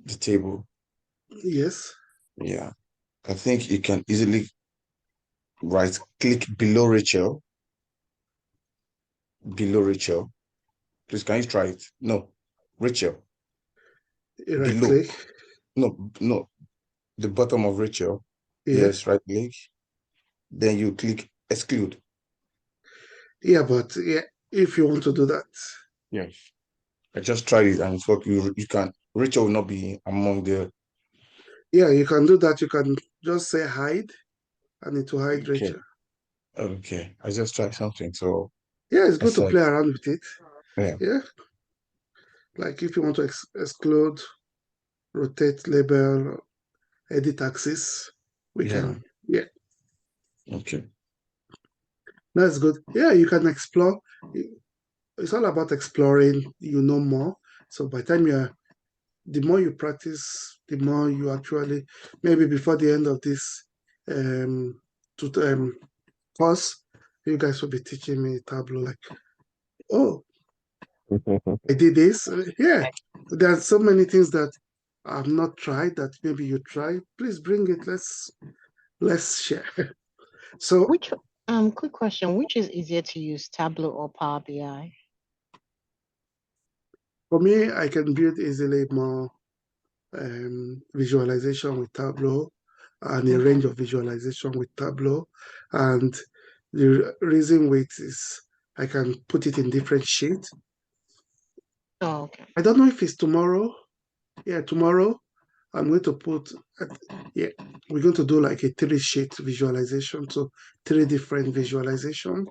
the table.
Yes.
Yeah. I think you can easily click below Rachel. Below Rachel. Please, can you try it? No. Rachel.
You right
Below.
click.
No. The bottom of Rachel.
Yeah.
Yes, right click. Then you click exclude.
Yeah, but yeah, if you want to do that.
Yes. I just tried it and it's what you can. Rachel will not be among the.
Yeah, you can do that. You can just say hide and it will hide
Okay.
Rachel.
Okay. I just tried something. So
Yeah, it's
I
good to
said,
play around with it.
yeah.
Yeah. Like if you want to exclude, rotate label, edit axis, we
Yeah.
can. Yeah,
Okay.
that's good. Yeah, you can explore. It's all about exploring, more. So by the time the more you practice, the more you actually, maybe before the end of this um, course, you guys will be teaching me Tableau. Like, oh, I did this. Yeah, there are so many things that I've not tried that maybe you try. Please bring it. Let's share. So
Which quick question, which is easier to use, Tableau or Power BI?
for me, I can build easily more visualization with Tableau and a range of visualization with Tableau. And the reason with is I can put it in different sheets.
Oh, okay.
I don't know if it's tomorrow. Yeah, tomorrow I'm going to yeah, we're going to do like a 3-sheet visualization. So 3 different visualization,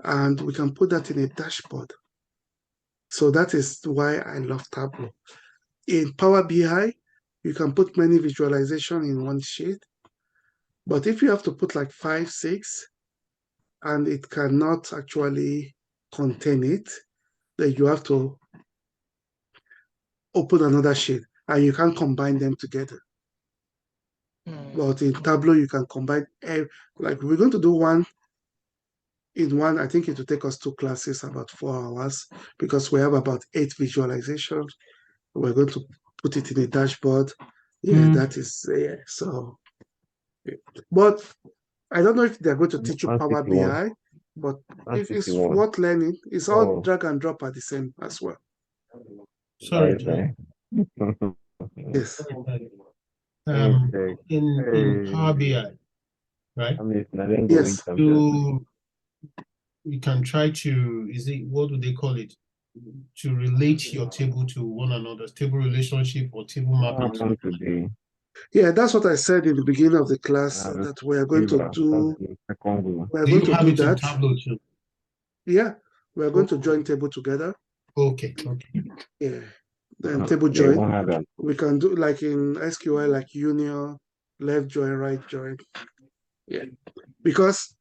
and we can put that in a dashboard. So that is why I love Tableau. In Power BI, you can put many visualization in one sheet, but if you have to put like 5, 6, and it cannot actually contain it, then you have to open another sheet, and you can't combine them together. But in Tableau, you can combine, like we're going to do one in one. I think it will take us 2 classes, about 4 hours, because we have about 8 visualizations. We're going to put it in a dashboard. Yeah, that is, yeah, so. Yeah. But I don't know if they're going to teach you Power
151.
BI, but if it's
151.
worth learning, it's all
Oh,
drag and drop at the same as well.
Sorry,
that's
John.
Yes.
let me check.
In Power
Hey,
BI, right?
I mean, I didn't go in
Yes.
You you can try to, is it, what do they call it? To relate your table to one another, table relationship or table
what
mapping.
happened today?
Yeah, that's what I said in the beginning of the class,
Uh,
that we are going to
River, that's
do.
the second goal.
We are
Do
going
you
to
have
do
it in
that.
Tableau too?
Yeah, we are going to
Oh,
join table together.
okay.
Yeah, then
No,
table
they
join.
won't have that.
We can do like in SQL, like union, left join, right join. Yeah, because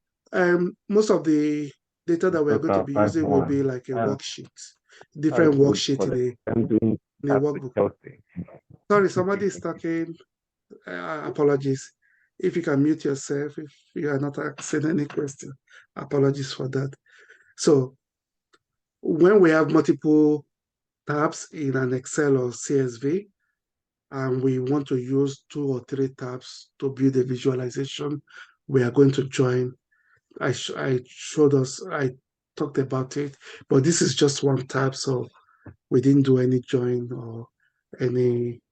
most of the data that we are going to
Total
be using will
5-1.
be like a
That's
worksheet, different
quite good
worksheet
for
in
them.
a
I'm doing that with
workbook.
Chelsea.
Sorry, somebody is talking. Apologies. If you can mute yourself, if you are not asking any question, apologies for that. So when we have multiple tabs in an Excel or CSV, and we want to use 2 or 3 tabs to build a visualization, we are going to join. I showed us, I talked about it, but this is just one tab, so we didn't do any join or any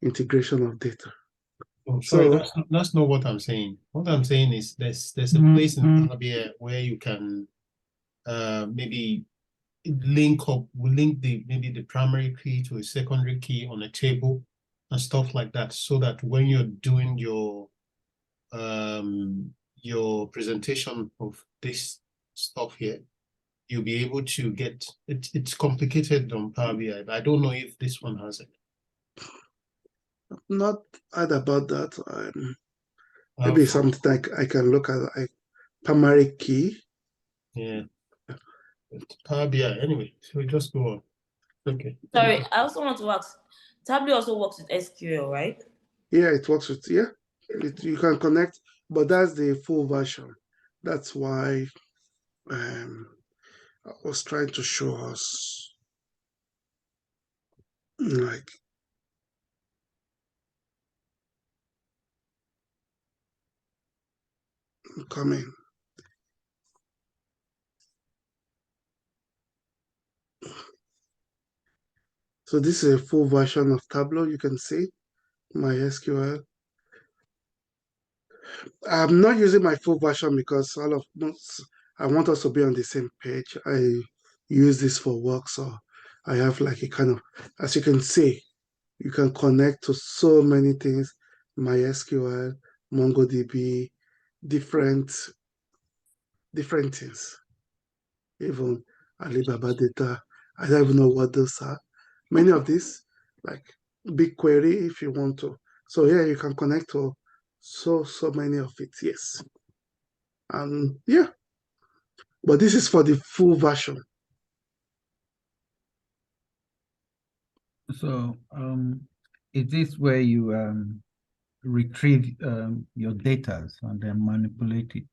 integration of data.
Oh, sorry,
So
that's not what I'm saying. What I'm saying is there's a place in Power BI where you can maybe link maybe the primary key to a secondary key on a table and stuff like that, so that when you're doing your presentation of this stuff here, you'll be able to get it. It's complicated on Power BI, but I don't know if this one has it.
not add about that. Maybe something like I can look at like primary key.
Yeah. Power BI. Anyway, so we just go on. Okay.
Sorry, I also want to ask. Tableau also works with SQL, right?
Yeah, it works with, yeah. You can connect, but that's the full version. That's why I was trying to show us like coming. So this is a full version of Tableau. You can see MySQL. I'm not using my full version because I want us to be on the same page. I use this for work, so I have like a kind of, as you can see, you can connect to so many things, MySQL, MongoDB, different things, even Alibaba data. I don't even know what those are. Many of these, like BigQuery, if you want to. So yeah, you can connect to so many of it. Yes, and yeah, but this is for the full version.
So, is this where you retrieve your data and then manipulate it?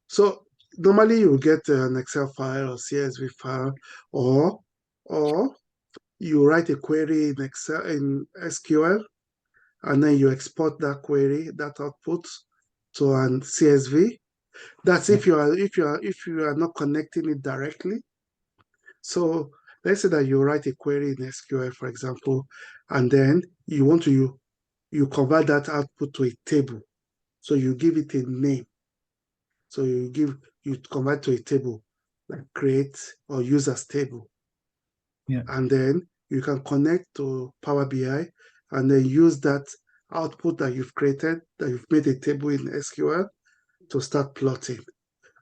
So normally you get an Excel file or CSV file, or you write a query in Excel in SQL, and then you export that query, that output, to an CSV. That's if you are not connecting it directly. So let's say that you write a query in SQL, for example, and then you want to you convert that output to a table. So you give it a name. So you convert to a table, like create or use as table.
Yeah.
And then you can connect to Power BI and then use that output that you've created, that you've made a table in SQL to start plotting.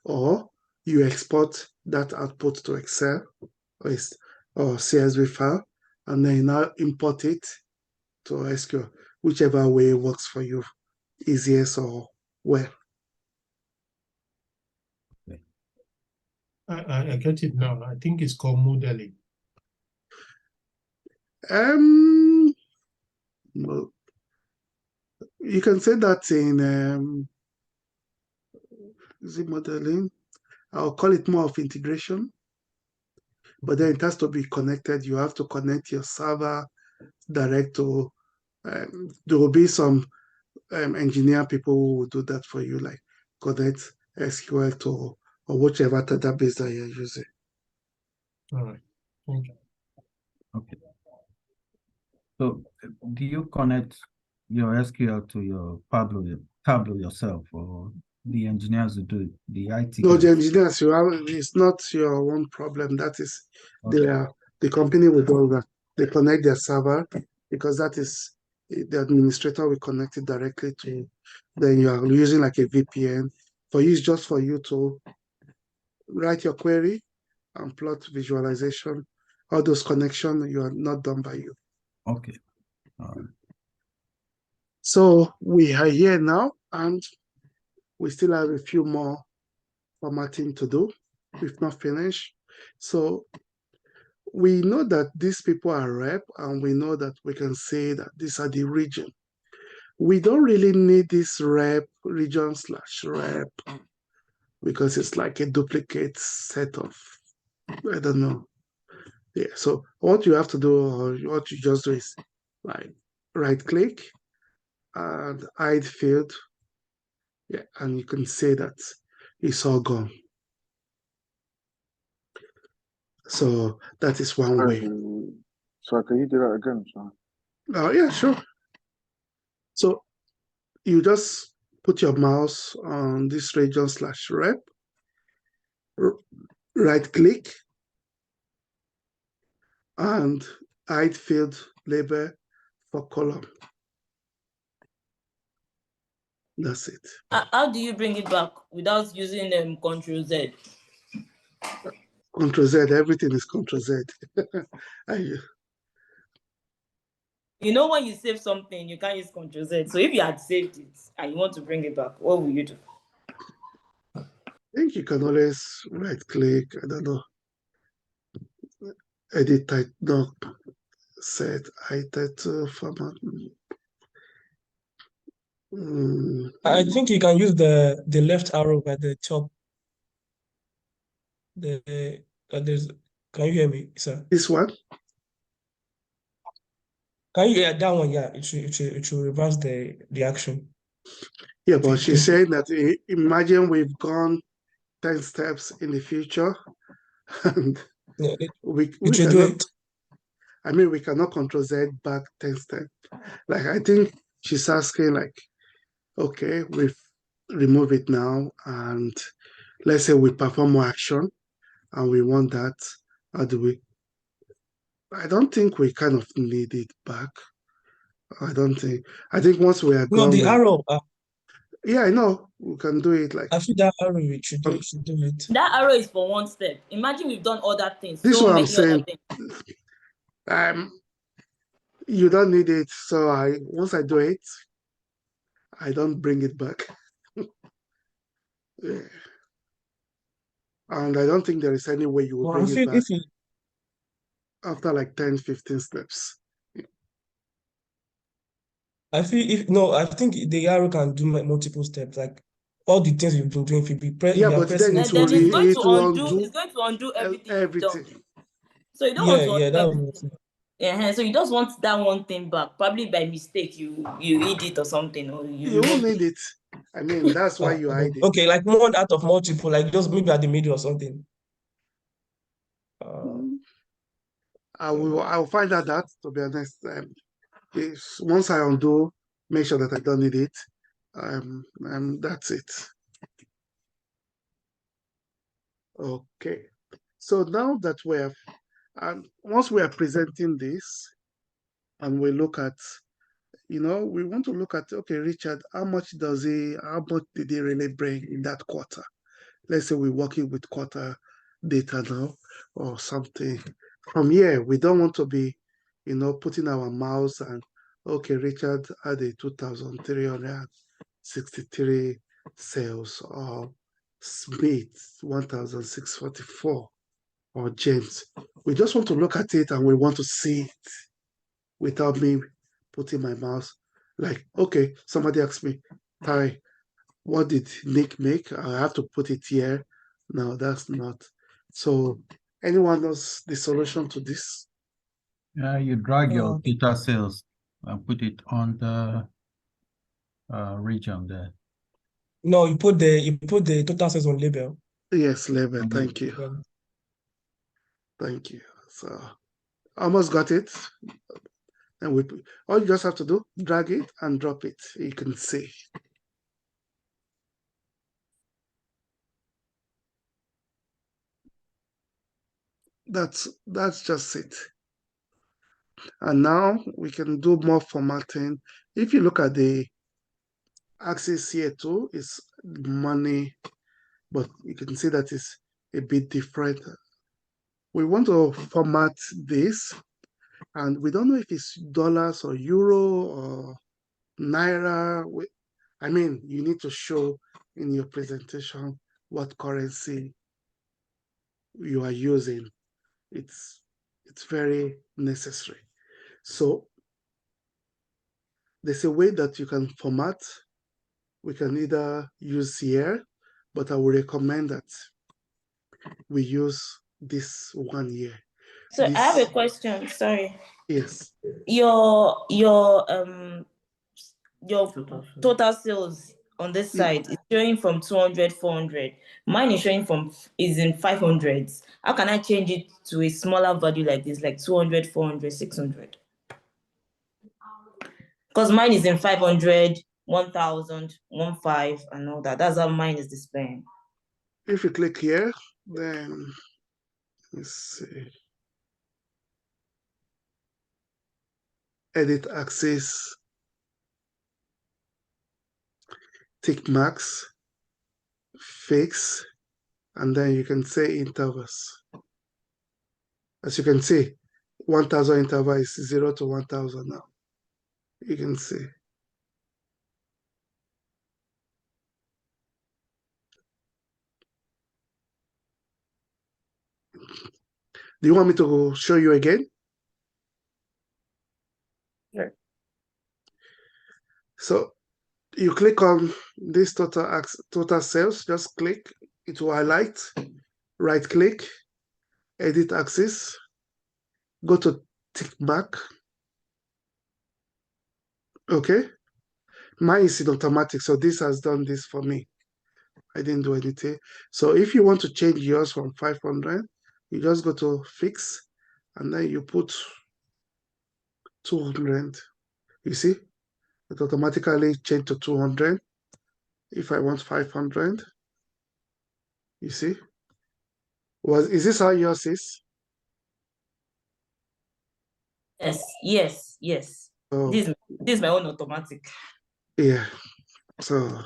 Or you export that output to Excel or CSV file, and then you now import it to SQL, whichever way works for you, easiest or well.
I get it now. I think it's called modeling.
Well, you can say that in is it modeling? I'll call it more of integration, but then it has to be connected. You have to connect your server direct to. There will be some engineer people who will do that for you, like connect SQL to or whichever database that you're using.
All right. Thank you.
Okay. So, do you connect your SQL to your Tableau yourself, or the engineers who do it, the IT
No,
guys?
the engineers, it's not your own problem. That is
Okay.
the company will do that. They connect their server because that is the administrator will connect it directly to. Then you are using like a VPN. For you, it's just for you to write your query and plot visualization. All those connections you are not done by you.
Okay. All right.
So we are here now, and we still have a few more formatting to do. We've not finished. So we know that these people are rep, and we know that we can say that these are the region. We don't really need this rep, region/rep, because it's like a duplicate set of, I don't know. Yeah, so what you have to do, or what you just do is like right click and hide field. Yeah, and you can say that it's all gone. So that is one way.
So can you do that again, Sean?
Yeah, sure. So you just put your mouse on this region/rep, right click, and hide field label for column. That's it.
How do you bring it back without using Control Z?
Control Z, everything is Control Z.
You know, when you save something, you can't use Control Z. So if you had saved it and you want to bring it back, what will you do?
I think you can always right click, I don't know, edit type, no, set title format.
I think you can use the left arrow at the top. There's, can you hear me, sir?
This one?
Can you, yeah, that one, yeah, it should reverse the action.
Yeah, but she's saying that imagine we've gone 10 steps in the future and
Yeah,
we
it should do
cannot,
it.
I mean, we cannot control Z back 10 steps. Like, I think she's asking, like, okay, we've removed it now, and let's say we perform more action and we want that. How do we? I don't think we kind of need it back. I don't think. I think once we are
No,
gone,
the arrow.
yeah, I know we can do it. Like,
I feel that arrow it should do it.
That arrow is for one step. Imagine we've done other things,
this is
so
what I'm
many other
saying.
things.
You don't need it. So once I do it, I don't bring it back. Yeah. And I don't think there is any way you will
Well, I
bring it
feel
back
if you,
after like 10, 15 steps.
I feel if no, I think the arrow can do multiple steps. Like all the things you've been doing, if you
Yeah,
are
but
pressing
then
it
And
it will
then
once,
it will
it's
undo
going to undo everything you've done.
everything.
So you don't want
yeah,
to
yeah,
undo
that
everything.
was
So you just want that one thing back. Probably by mistake you read it or something, or you
You won't
remove
need it. I mean, that's why you hide it.
okay, like one out of multiple, like just maybe at the middle or something.
I'll find out that, to be honest. Once I undo, make sure that I don't need it. That's it. Okay. So now that we have, once we are presenting this, and we look at, we want to look at, okay, Richard, how much did he really bring in that quarter? Let's say we're working with quarter data now or something. From here, we don't want to be, putting our mouse and, okay, Richard had a 2,363 sales, or Smith 1,644, or James. We just want to look at it and we want to see it without me putting my mouse. Like, okay, somebody asked me, Ty, what did Nick make? I have to put it here. No, that's not. So anyone knows the solution to this?
You drag your data sales and put it on the region there.
No, you put the total sales on label.
Yes, label. Thank you. Thank you. So almost got it. And all you just have to do, drag it and drop it. You can see. That's just it. And now we can do more formatting. If you look at the axis here too, it's money, but you can see that it's a bit different. We want to format this, and we don't know if it's dollars or euro or naira. I mean, you need to show in your presentation what currency you are using. It's very necessary. So there's a way that you can format. We can either use here, but I would recommend that we use this one here.
So I have a question. Sorry.
Yes.
Your total sales on this side is showing from 200, 400. Mine is showing is in 500s. How can I change it to a smaller value like this, like 200, 400, 600? Because mine is in 500, 1000, 15, and all that. That's how mine is displaying.
If you click here, then let's see. Edit axis, tick marks, fix, and then you can say intervals. As you can see, 1000 interval is 0 to 1000 now. You can see. Do you want me to show you again?
Yeah.
So you click on this total sales, just click, it will highlight, right click, edit axis, go to tick mark. Okay. Mine is in automatic, so this has done this for me. I didn't do anything. So if you want to change yours from 500, you just go to fix, and then you put 200. You see, it automatically changed to 200. If I want 500, you see, is this how yours is?
Yes.
So
This is my own automatic.
yeah, so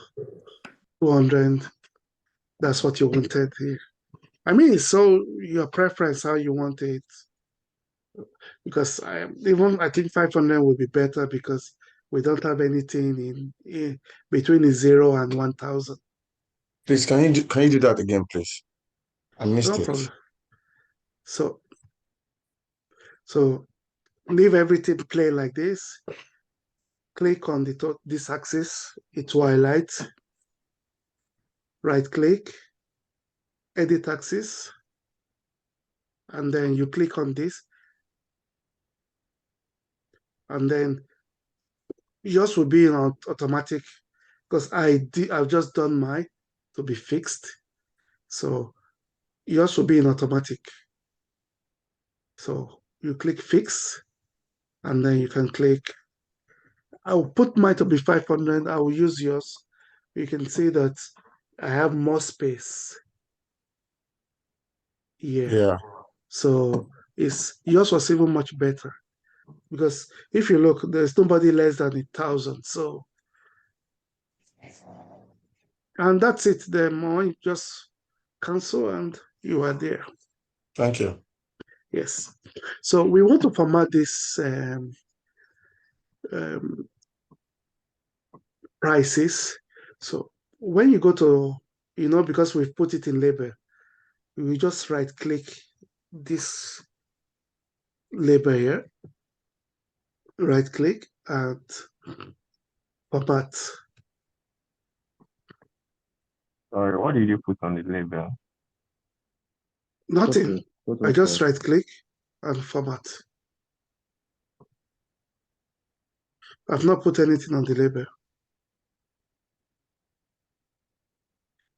200. That's what you wanted here. I mean, it's so your preference how you want it. Because I think 500 would be better because we don't have anything in between the 0 and 1000.
Please, can you do that again, please? I missed
No
it.
problem. So leave everything play like this. Click on this axis, it will highlight. Right click, edit axis, and then you click on this, and then yours will be in automatic because I've just done mine to be fixed. So yours will be in automatic. So you click fix, and then you can click. I'll put mine to be 500. I will use yours. You can see that I have more space here.
Yeah.
So yours was even much better because if you look, there's nobody less than 1,000. So, and that's it. The more you just cancel and you are there.
Thank you.
Yes. So we want to format this prices. So when you go to, because we've put it in label, we just right click this label here, right click and format.
Sorry, what did you put on the label?
Nothing. I just right click and format. I've not put anything on the label.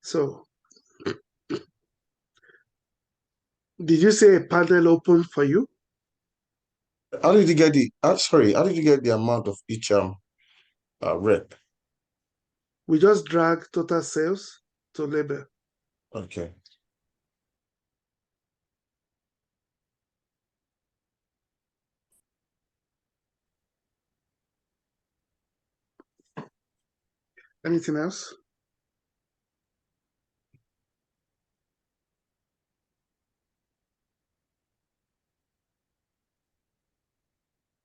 So, did you say a panel open for you?
How did you get how did you get the amount of each rep?
We just drag total sales to label.
Okay.
Anything else?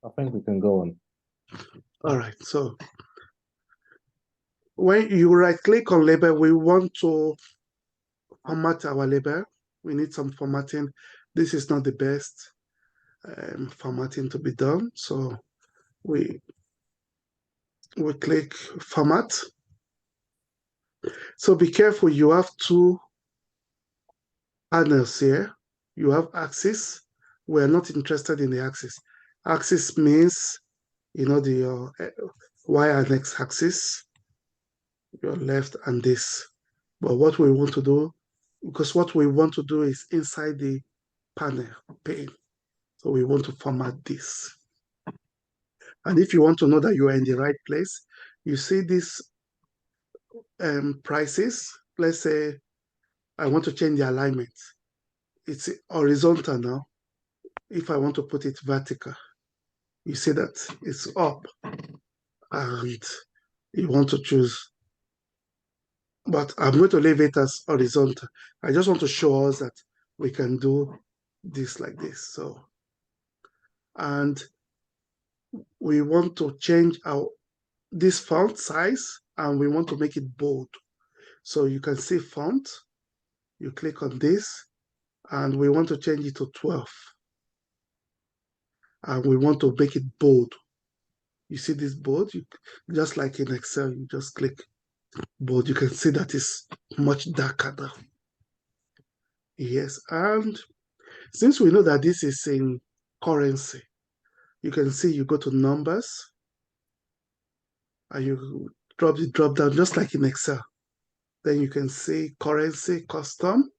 I think we can go on.
All right. So when you right click on label, we want to format our label. We need some formatting. This is not the best formatting to be done. So we click format. So be careful, you have two panels here. You have axis. We're not interested in the axis. Axis means, the Y and X axis, your left and this. But what we want to do, because what we want to do is inside the panel pane. So we want to format this. And if you want to know that you are in the right place, you see these prices. Let's say I want to change the alignment. It's horizontal now. If I want to put it vertical, you see that it's up and you want to choose. But I'm going to leave it as horizontal. I just want to show us that we can do this like this. So, and we want to change this font size and we want to make it bold. So you can see font, you click on this and we want to change it to 12. And we want to make it bold. You see this bold? Just like in Excel, you just click bold. You can see that it's much darker now. Yes, and since we know that this is in currency, you can see you go to numbers and you drop the drop down just like in Excel. Then you can see currency custom,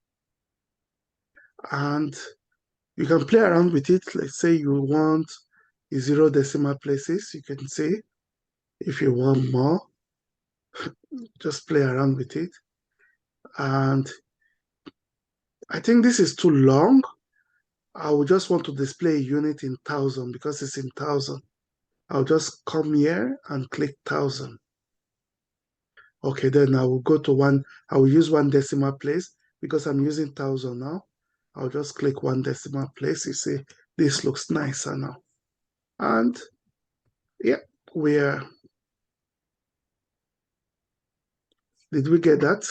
and you can play around with it. Let's say you want 0 decimal places, you can say. If you want more, just play around with it. And I think this is too long. I would just want to display a unit in thousand because it's in thousand. I'll just come here and click 1,000. Okay, then I will go to one, I will use 1 decimal place because I'm using 1,000 now. I'll just click 1 decimal place. You see, this looks nicer now. And yeah, did we get that?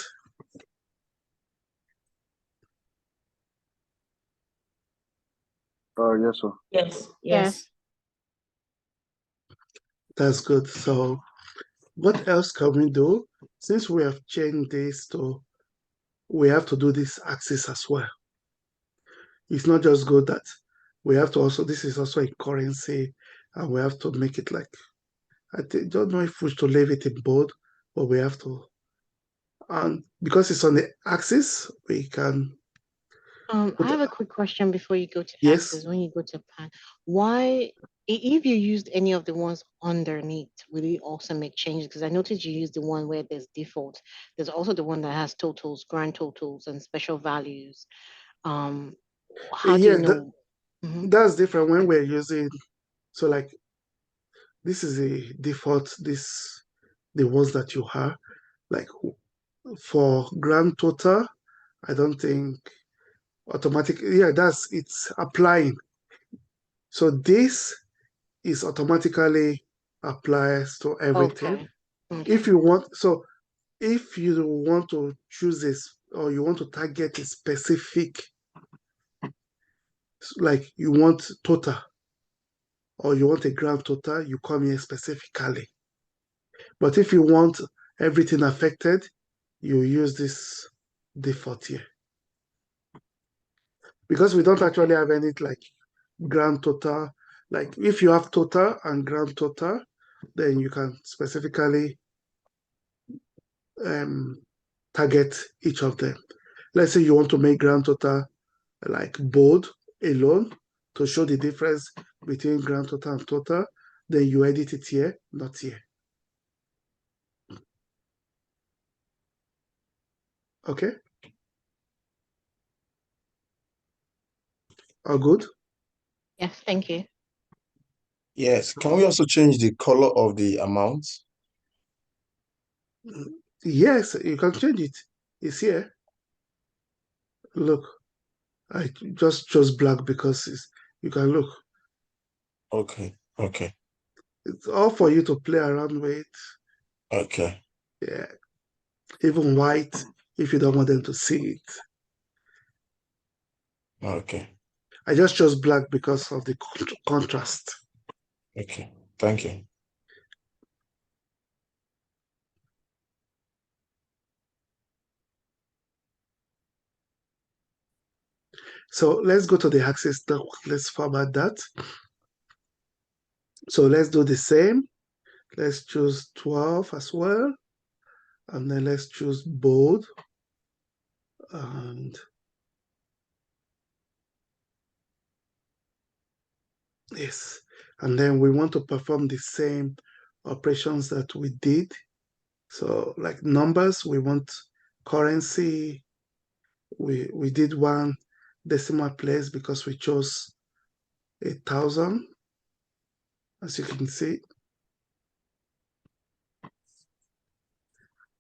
Yes, sir.
Yes.
Yes.
That's good. So what else can we do? Since we have changed this to, we have to do this axis as well. It's not just good that we have to also, this is also a currency, and we have to make it like, don't know if we should leave it in bold, but we have to. And because it's on the axis, we can.
I have a quick question before you go to
Yes.
axis. When you go to pan, why, if you used any of the ones underneath, will you also make changes? Because I noticed you used the one where there's default. There's also the one that has totals, grand totals, and special values. How do you
Yeah,
know? Mhm.
that's different when we're using. So like, this is a default. The ones that you have, like for grand total, I don't think automatic. Yeah, it's applying. So this is automatically applies to everything.
Okay.
If you want, so if you want to choose this or you want to target a specific, like you want total or you want a grand total, you come here specifically. But if you want everything affected, you use this default here. Because we don't actually have any like grand total. Like if you have total and grand total, then you can specifically target each of them. Let's say you want to make grand total like bold alone to show the difference between grand total and total, then you edit it here, not here. Okay? All good?
Yes, thank you.
Yes. Can we also change the color of the amounts?
Yes, you can change it. It's here. Look, I just chose black because you can look.
Okay. Okay.
It's all for you to play around with.
Okay.
Yeah. Even white if you don't want them to see it.
Okay.
I just chose black because of the contrast.
Okay. Thank you.
So let's go to the axis now. Let's format that. So let's do the same. Let's choose 12 as well. And then let's choose bold. And yes. And then we want to perform the same operations that we did. So like numbers, we want currency. We did 1 decimal place because we chose 1,000, as you can see.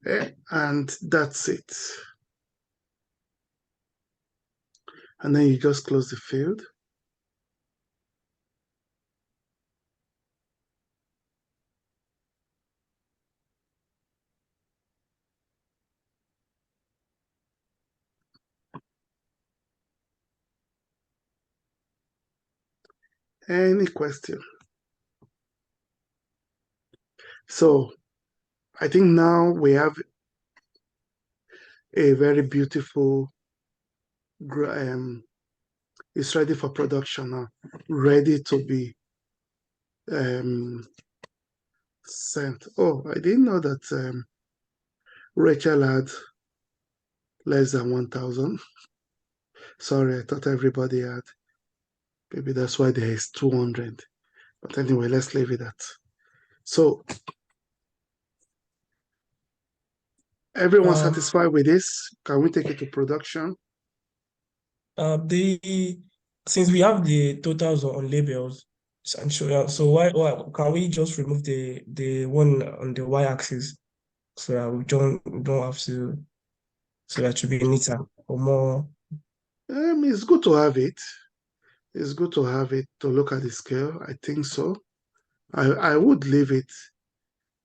Yeah, and that's it. And then you just close the field. Any question? So I think now we have a very beautiful, it's ready for production now, ready to be Sent. Oh, I didn't know that Rachel had less than 1,000. Sorry, I thought everybody had. Maybe that's why there is 200. But anyway, let's leave it at. So everyone satisfied with this? Can we take it to production?
Since we have the totals on labels, so why can we just remove the one on the y-axis so that we don't have to, so that should be neater or more.
It's good to have it. It's good to have it to look at the scale. I think so. I would leave it.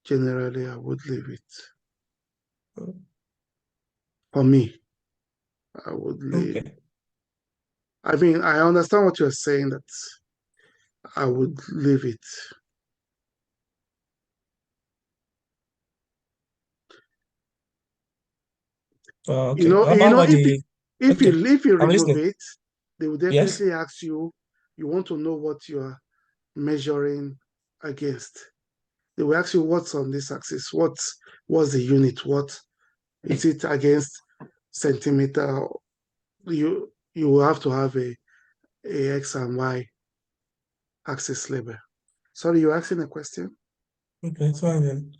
Generally, I would leave it. For me, I would leave.
Okay.
I mean, I understand what you're saying, that I would leave it.
Okay.
You know,
How about
if
the
if
okay?
you
I'm
remove
listening.
it, they will
Yes.
definitely ask you. You want to know what you are measuring against. They will ask you what's on this axis. What's the unit? What is it against centimeter? You will have to have a x and y axis label. Sorry, you're asking a question?
Okay, fine then.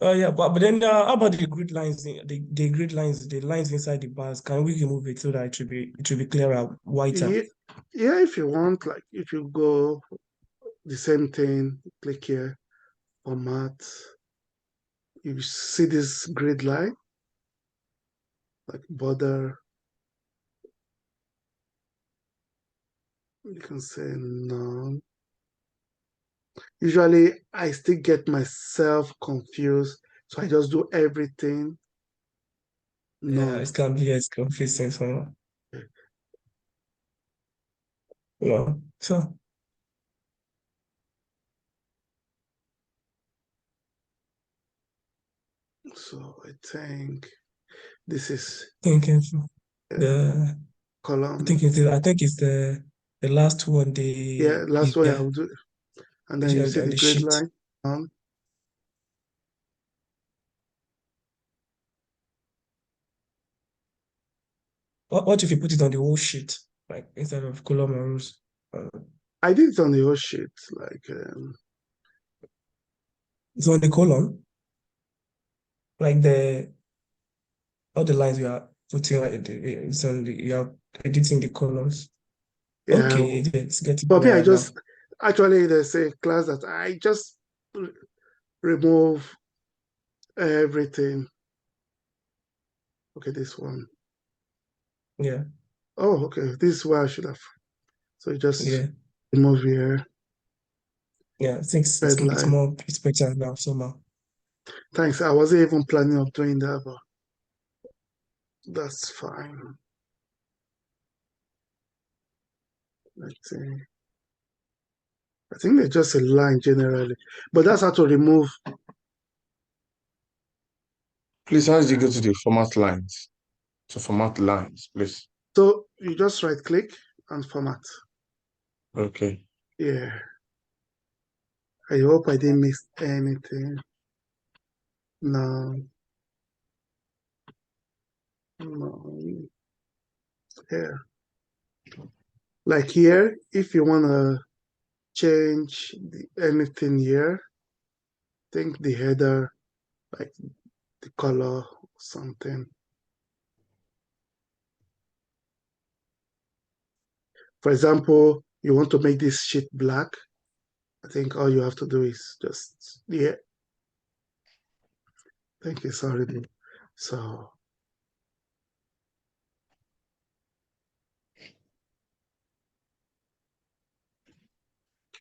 Yeah, but then how about the grid lines? The grid lines, the lines inside the bars. Can we remove it so that it should be clearer, whiter?
Yeah, if you want, like if you go the same thing, click here, format. You see this grid line, like border. You can say none. Usually, I still get myself confused, so I just do everything
Yeah,
none.
it's confusing. So so
So I think this is
thinking
uh,
the
column.
I think it's the last one.
Yeah, last way I
Yeah,
will do, and then you see the
the
grid
sheet.
line.
What if you put it on the whole sheet, like instead of column or rows?
I did it on the whole sheet, like
It's on the column, like all the lines you are putting, it's on you are editing the columns.
yeah.
Okay, it's getting
For me, I
clearer now.
just actually there's a class that I just remove everything. Okay, this one.
Yeah,
Oh, okay. This is where I should have. So you just
yeah,
remove here,
yeah. I think
red line.
it's better now somehow.
Thanks. I wasn't even planning on doing that, but that's fine. Let's see. I think they're just a line generally, but that's how to remove.
Please, how did you go to the format lines? To format lines, please.
So you just right click and format.
Okay.
Yeah. I hope I didn't miss anything. No. No. Yeah. Like here, if you want to change anything here, think the header, like the color, something. For example, you want to make this sheet black. I think all you have to do is just, yeah, I think it's already. So,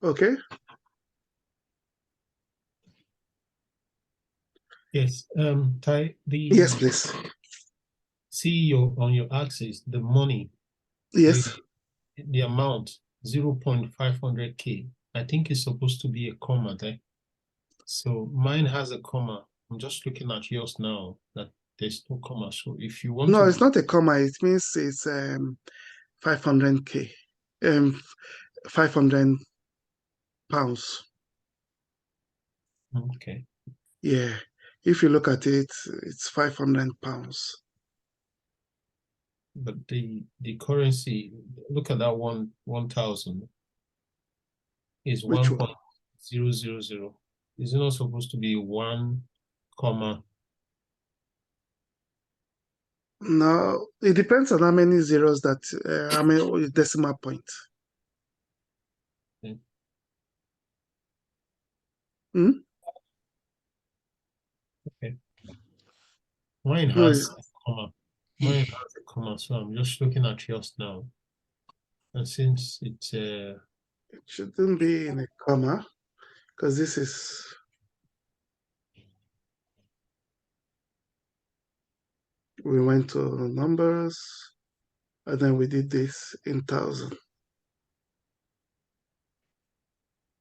okay.
Yes, Ty,
Yes, please.
see your on your axis, the money,
Yes.
the amount 0.500K. I think it's supposed to be a comma there. So mine has a comma. I'm just looking at yours now that there's no comma. So if you want
No,
to
it's not a comma. It means it's 500K, 500 pounds.
Okay.
Yeah. If you look at it, it's £500.
But the currency, look at that 1,000 is
Which one?
1.000. Is it not supposed to be 1, comma?
No, it depends on how many zeros that, how many decimal points.
Okay.
Hmm?
Okay. Mine
No,
has a comma. Mine has a comma, so I'm just looking at yours now. And since it's
it shouldn't be in a comma because this is. We went to numbers and then we did this in thousand.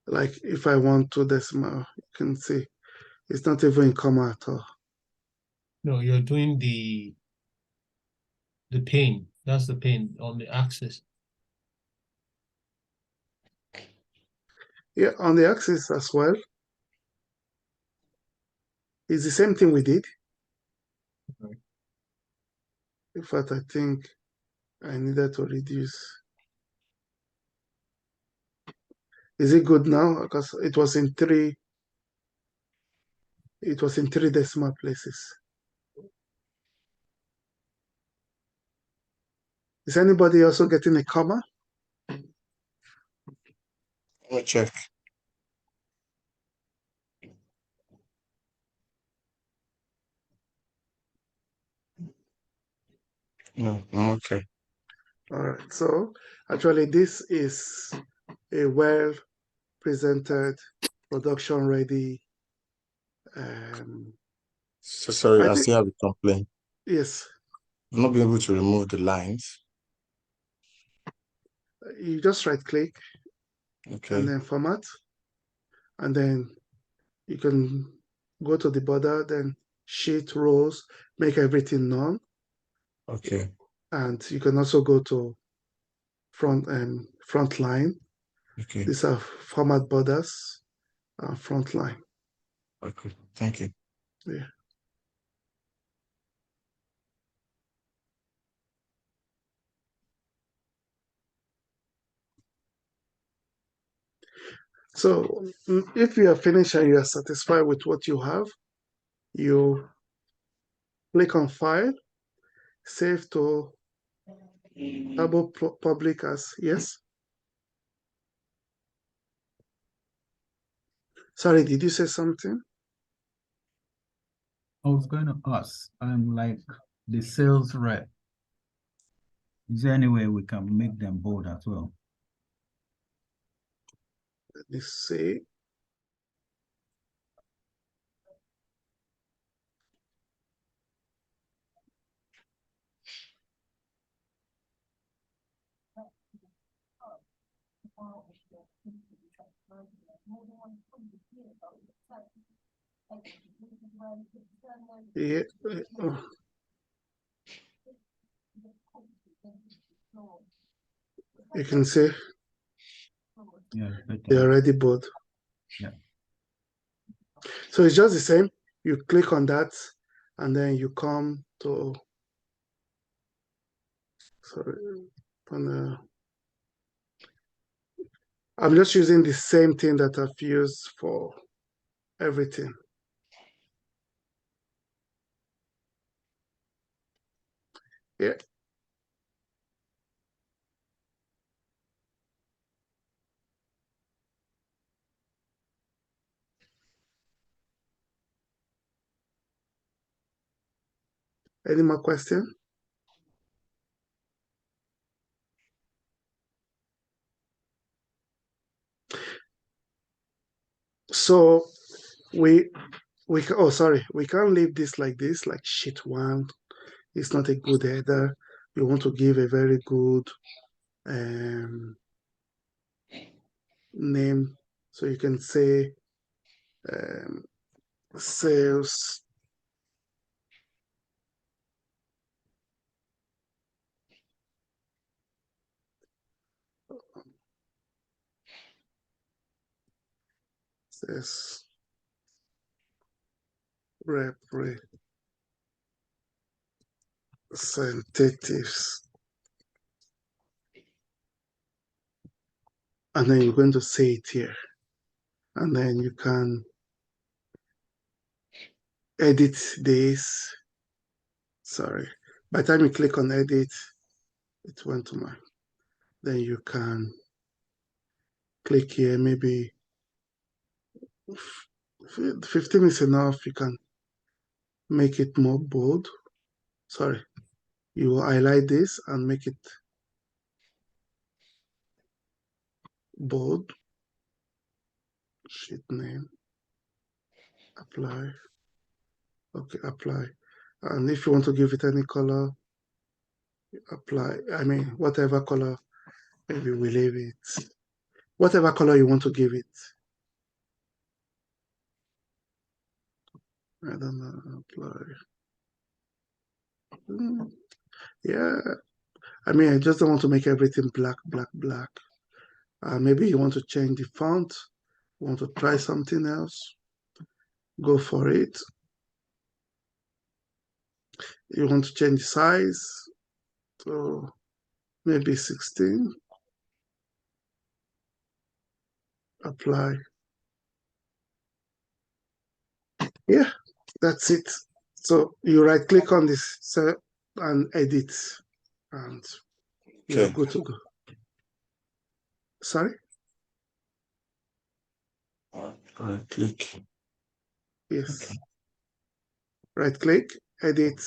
Like if I want 2 decimal, you can see it's not even in comma at all.
no, you're doing the pane. That's the pane on the axis.
Yeah, on the axis as well. It's the same thing we did.
Right.
In fact, I think I needed to reduce. Is it good now? Because it was in three decimal places. Is anybody also getting a comma?
Let me check. No, I'm okay.
All right. So actually, this is a well presented, production ready.
So sorry,
I
I
think
still have a complaint.
yes.
I'm not being able to remove the lines.
You just right click and
Okay.
then format, and then you can go to the border, then sheet rows, make everything none,
Okay.
and you can also go to front line.
Okay.
These are format borders and front line.
Okay. Thank you.
Yeah. So if you are finished and you are satisfied with what you have, you click on File, Save to Tableau Public as yes. Sorry, did you say something?
I was going to ask, I'm like the sales rep. Is there any way we can make them bold as well?
Let me see. Yeah. Oh, you can see
Yeah,
they're
better.
already bold.
Yeah.
So it's just the same. You click on that, and then you come to. Sorry, I'm just using the same thing that I've used for everything. Yeah. Any more question? So we oh sorry, we can't leave this like this, like sheet one. It's not a good header. You want to give a very good name, so you can say sales. Sales representatives. And then you're going to say it here. And then you can edit this. Sorry. By the time you click on edit, it went to my. Then you can click here, maybe 15 is enough. You can make it more bold. Sorry. You will highlight this and make it bold. Sheet name. Apply. Okay, apply. And if you want to give it any color, apply. I mean, whatever color, maybe we leave it. Whatever color you want to give it. I don't know, apply. Yeah, I mean, I just don't want to make everything black, black, black. Maybe you want to change the font, you want to try something else, go for it. You want to change the size, so maybe 16. Apply. Yeah, that's it. So you right click on this and edit, and you're good to go. Sorry?
Right click.
Yes. Okay. Right click, edit,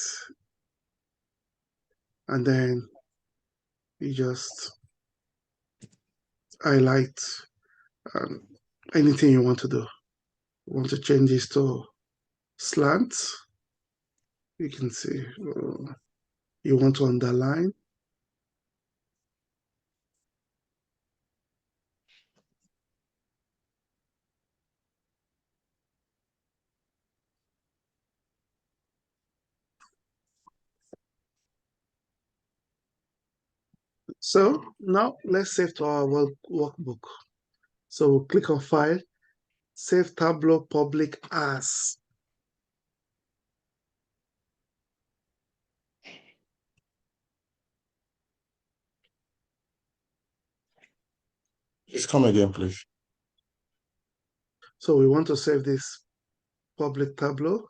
and then you just highlight anything you want to do. You want to change this to slant. You can see you want to underline. So now let's save to our workbook. So we'll click on File, Save Tableau Public As.
Please come again, please.
So we want to save this public Tableau.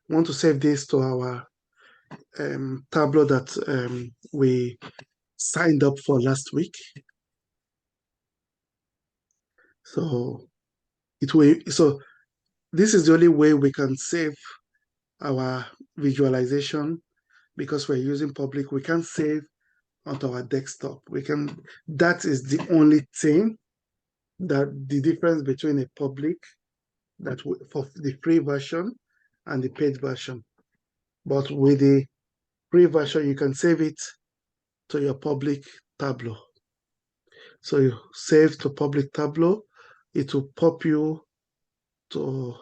We want to save this to our Tableau that we signed up for last week. So this is the only way we can save our visualization, because we're using public. We can't save onto our desktop. That is the only thing, that the difference between a public for the free version and the paid version. But with the free version, you can save it to your public Tableau. So you save to public Tableau, it will pop you to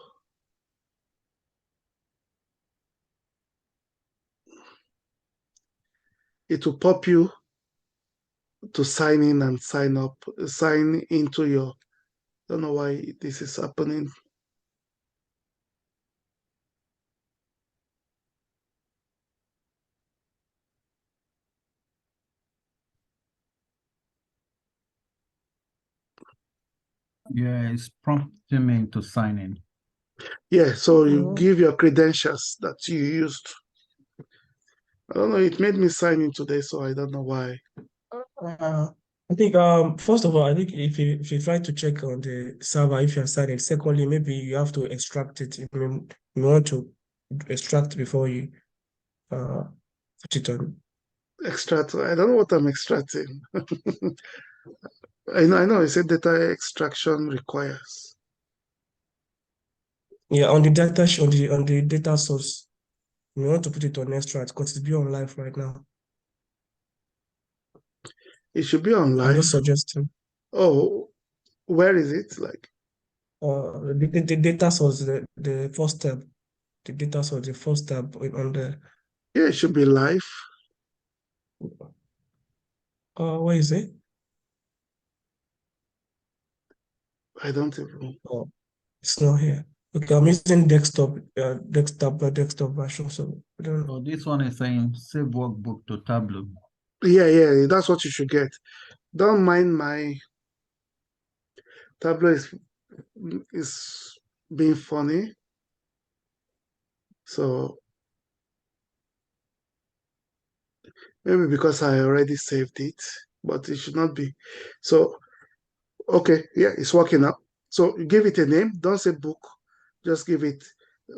sign in and sign into your. Don't know why this is happening.
Yeah, it's prompting me to sign in.
Yeah, so you give your credentials that you used. I don't know, it made me sign in today, so I don't know why.
I think first of all, I think if you try to check on the server if you're signed in. Secondly, maybe you have to extract it. You want to extract before you put it on.
Extract. I don't know what I'm extracting. I know. It said data extraction requires.
Yeah, on the data source, you want to put it on extract because it's be on live right now.
It should be on live.
I'm just suggesting.
Oh, where is it? Like
the data source, the first tab, the data source, the first tab on the.
Yeah, it should be live.
Where is it?
I don't even.
Oh, it's not here. Okay, I'm using desktop version, so I don't know.
So this one is saying save workbook to Tableau.
Yeah, that's what you should get. Don't mind my Tableau is being funny. So maybe because I already saved it, but it should not be. So okay, yeah, it's working now. So you give it a name. Don't say book. Just give it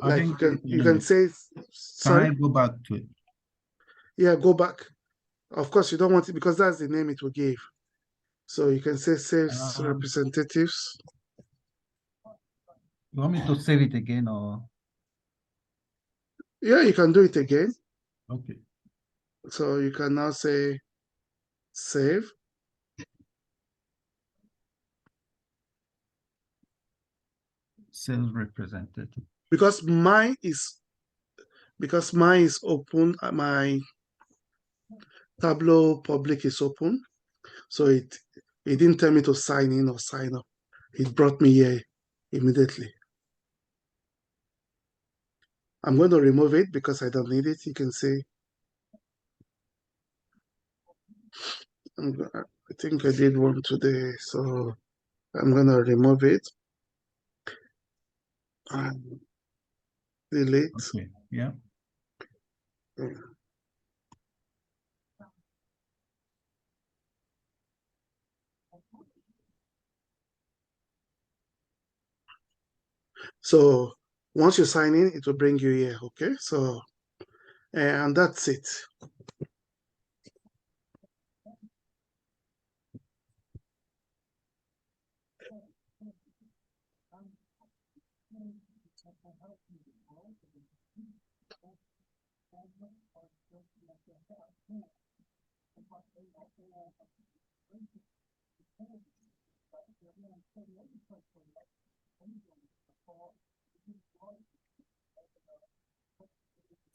I
like
didn't
you can say
Can
sorry.
I go back to it?
Yeah, go back. Of course, you don't want it because that's the name it will give. So you can say sales representatives.
You want me to save it again or?
Yeah, you can do it again.
Okay.
So you can now say save.
Sales representative.
Because mine is open. My Tableau public is open. So it didn't tell me to sign in or sign up. It brought me here immediately. I'm going to remove it because I don't need it. You can see. I think I did one today, so I'm going to remove it and delete.
Okay. Yeah.
So once you sign in, it will bring you here. Okay. So, and that's it.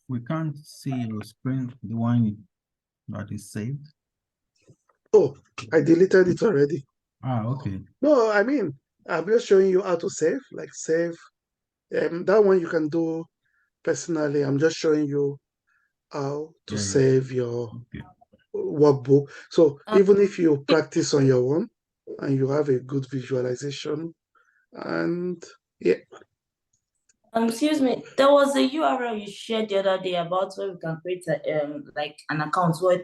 We can't see your screen, the one that is saved.
Oh, I deleted it already.
Okay.
No, I mean, I'm just showing you how to save, like save. That one you can do personally. I'm just showing you how to save your workbook. So even if you practice on your own and you have a good visualization, and yeah.
Excuse me, there was a URL you shared the other day about where we can create like an account where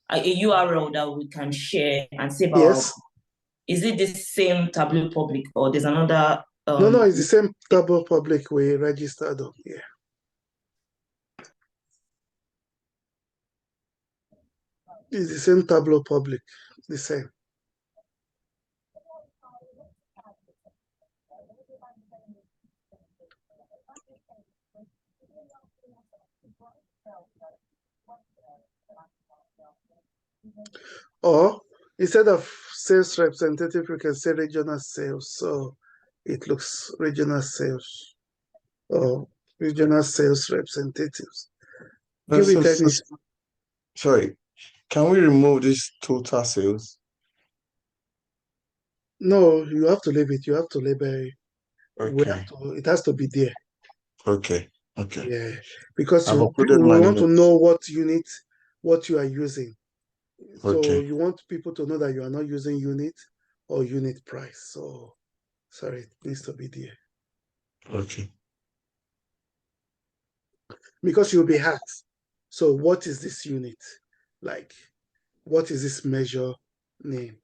a URL that we can share and save our.
Yes.
Is it the same Tableau public or there's another?
No, it's the same Tableau public we registered on. Yeah. It's the same Tableau public, the same. Or instead of sales representative, we can say regional sales. So it looks regional sales or regional sales representatives. Give it any.
Sorry, can we remove this total sales?
No, you have to leave it. You have to label it.
Okay.
It has to be there.
Okay.
Yeah, because
I've
we
uploaded my
want to
notes.
know what you are using. So
Okay.
you want people to know that you are not using unit or unit price. So sorry, it needs to be there.
Okay.
Because you'll be asked, so what is this unit? Like, what is this measure name?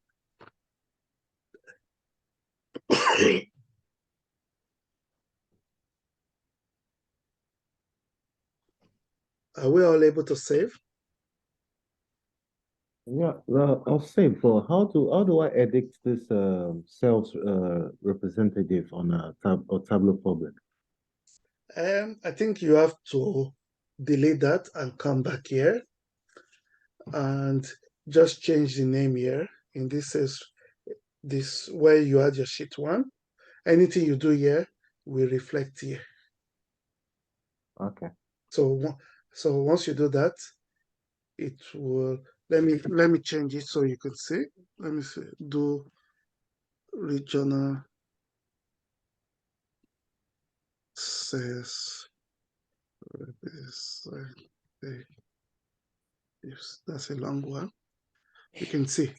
Are we all able to save?
Yeah, well, I'll say, but how do I edit this sales representative on a Tableau public?
I think you have to delete that and come back here and just change the name here. In this where you add your sheet one. Anything you do here will reflect here.
Okay.
So once you do that, it will let me change it so you can see. Let me see. Do regional process. Yes, that's a long one. You can see,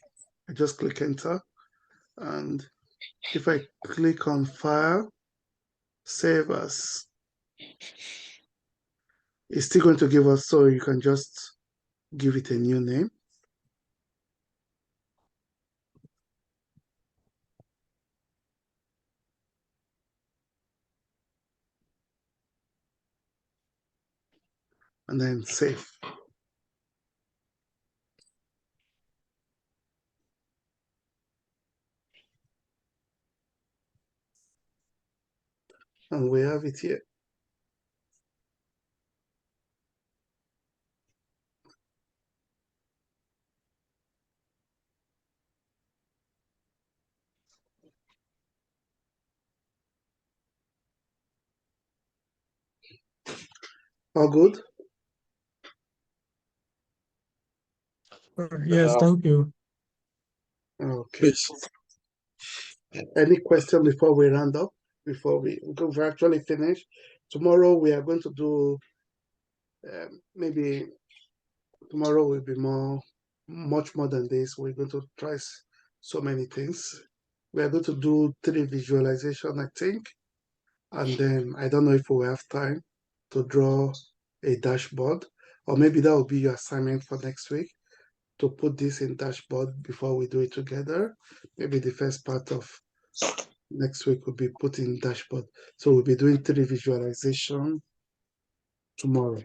I just click enter, and if I click on file, save as, it's still going to give us, so you can just give it a new name. And then save. And we have it here. All good?
Yes, thank you.
Okay. Any question before we round up? Before we've actually finished. Tomorrow we are going to do, maybe tomorrow will be much more than this. We're going to try so many things. We are going to do 3 visualization, I think. And then I don't know if we have time to draw a dashboard, or maybe that will be your assignment for next week, to put this in dashboard before we do it together. Maybe the first part of next week will be put in dashboard. So we'll be doing 3 visualization tomorrow.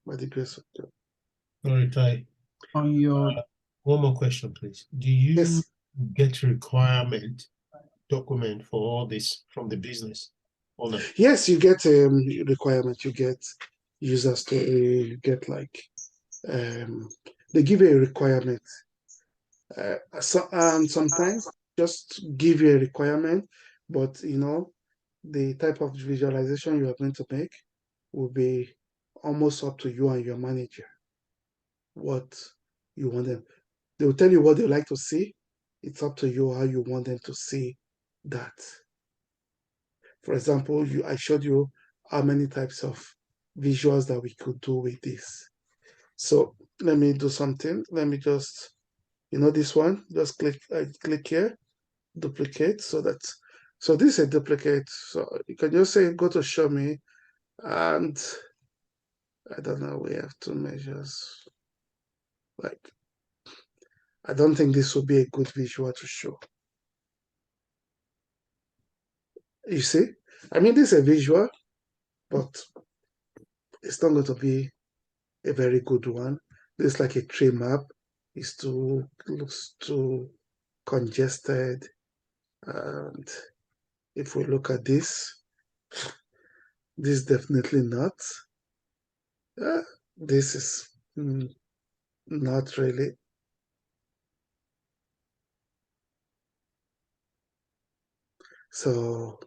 By the grace of God.
Sorry, Ty.
On your
One more question, please. Do you
Yes.
get requirement document for all this from the business owner?
Yes, you get requirement. You get user story. You get like they give you a requirement. And sometimes just give you a requirement, but the type of visualization you are going to make will be almost up to you and your manager. What you want them. They will tell you what they like to see. It's up to you how you want them to see that. For example, I showed you how many types of visuals that we could do with this. So let me do something. Let me just, this one, just click here, duplicate, so this is a duplicate. So you can just say, go to show me, and I don't know, we have 2 measures. Like, I don't think this would be a good visual to show. You see? I mean, this is a visual, but it's not going to be a very good one. This is like a tree map. Looks too congested. And if we look at this definitely not. This is not really. So,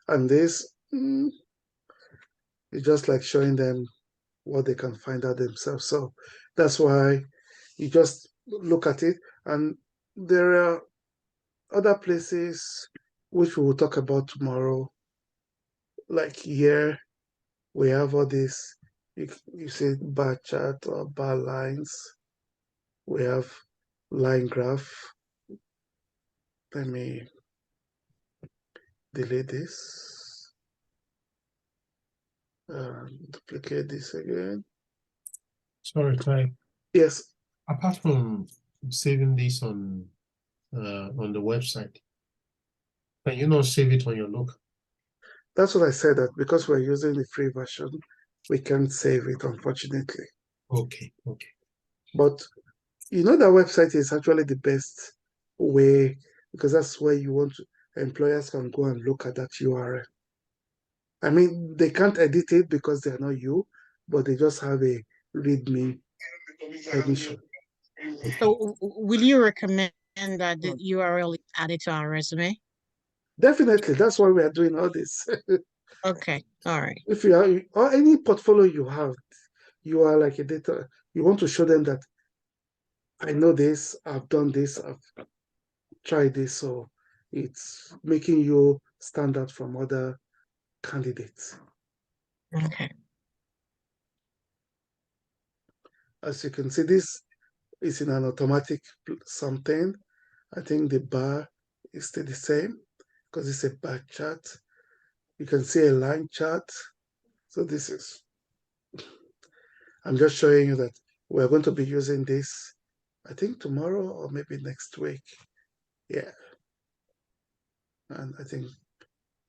and this is just like showing them what they can find out themselves. So that's why you just look at it. And there are other places which we will talk about tomorrow. Like here, we have all this, you see bar chart or bar lines. We have line graph. Let me delete this. Duplicate this again.
Sorry, Ty.
Yes.
Apart from saving this on the website, can you not save it on your local?
That's what I said, that because we're using the free version, we can't save it, unfortunately.
Okay.
But that website is actually the best way, because that's where employers can go and look at that URL. I mean, they can't edit it because they're not you, but they just have a README permission.
So will you recommend that the URL is added to our resume?
Definitely. That's why we are doing all this.
Okay. All right.
If you have, or any portfolio you have, you are like a data, you want to show them that I know this, I've done this, I've tried this. So It's making you stand out from other candidates.
Okay.
As you can see, this is in an automatic something. I think the bar is still the same because it's a bar chart. You can see a line chart. So this is, I'm just showing you that we're going to be using this, I think tomorrow or maybe next week. Yeah. And I think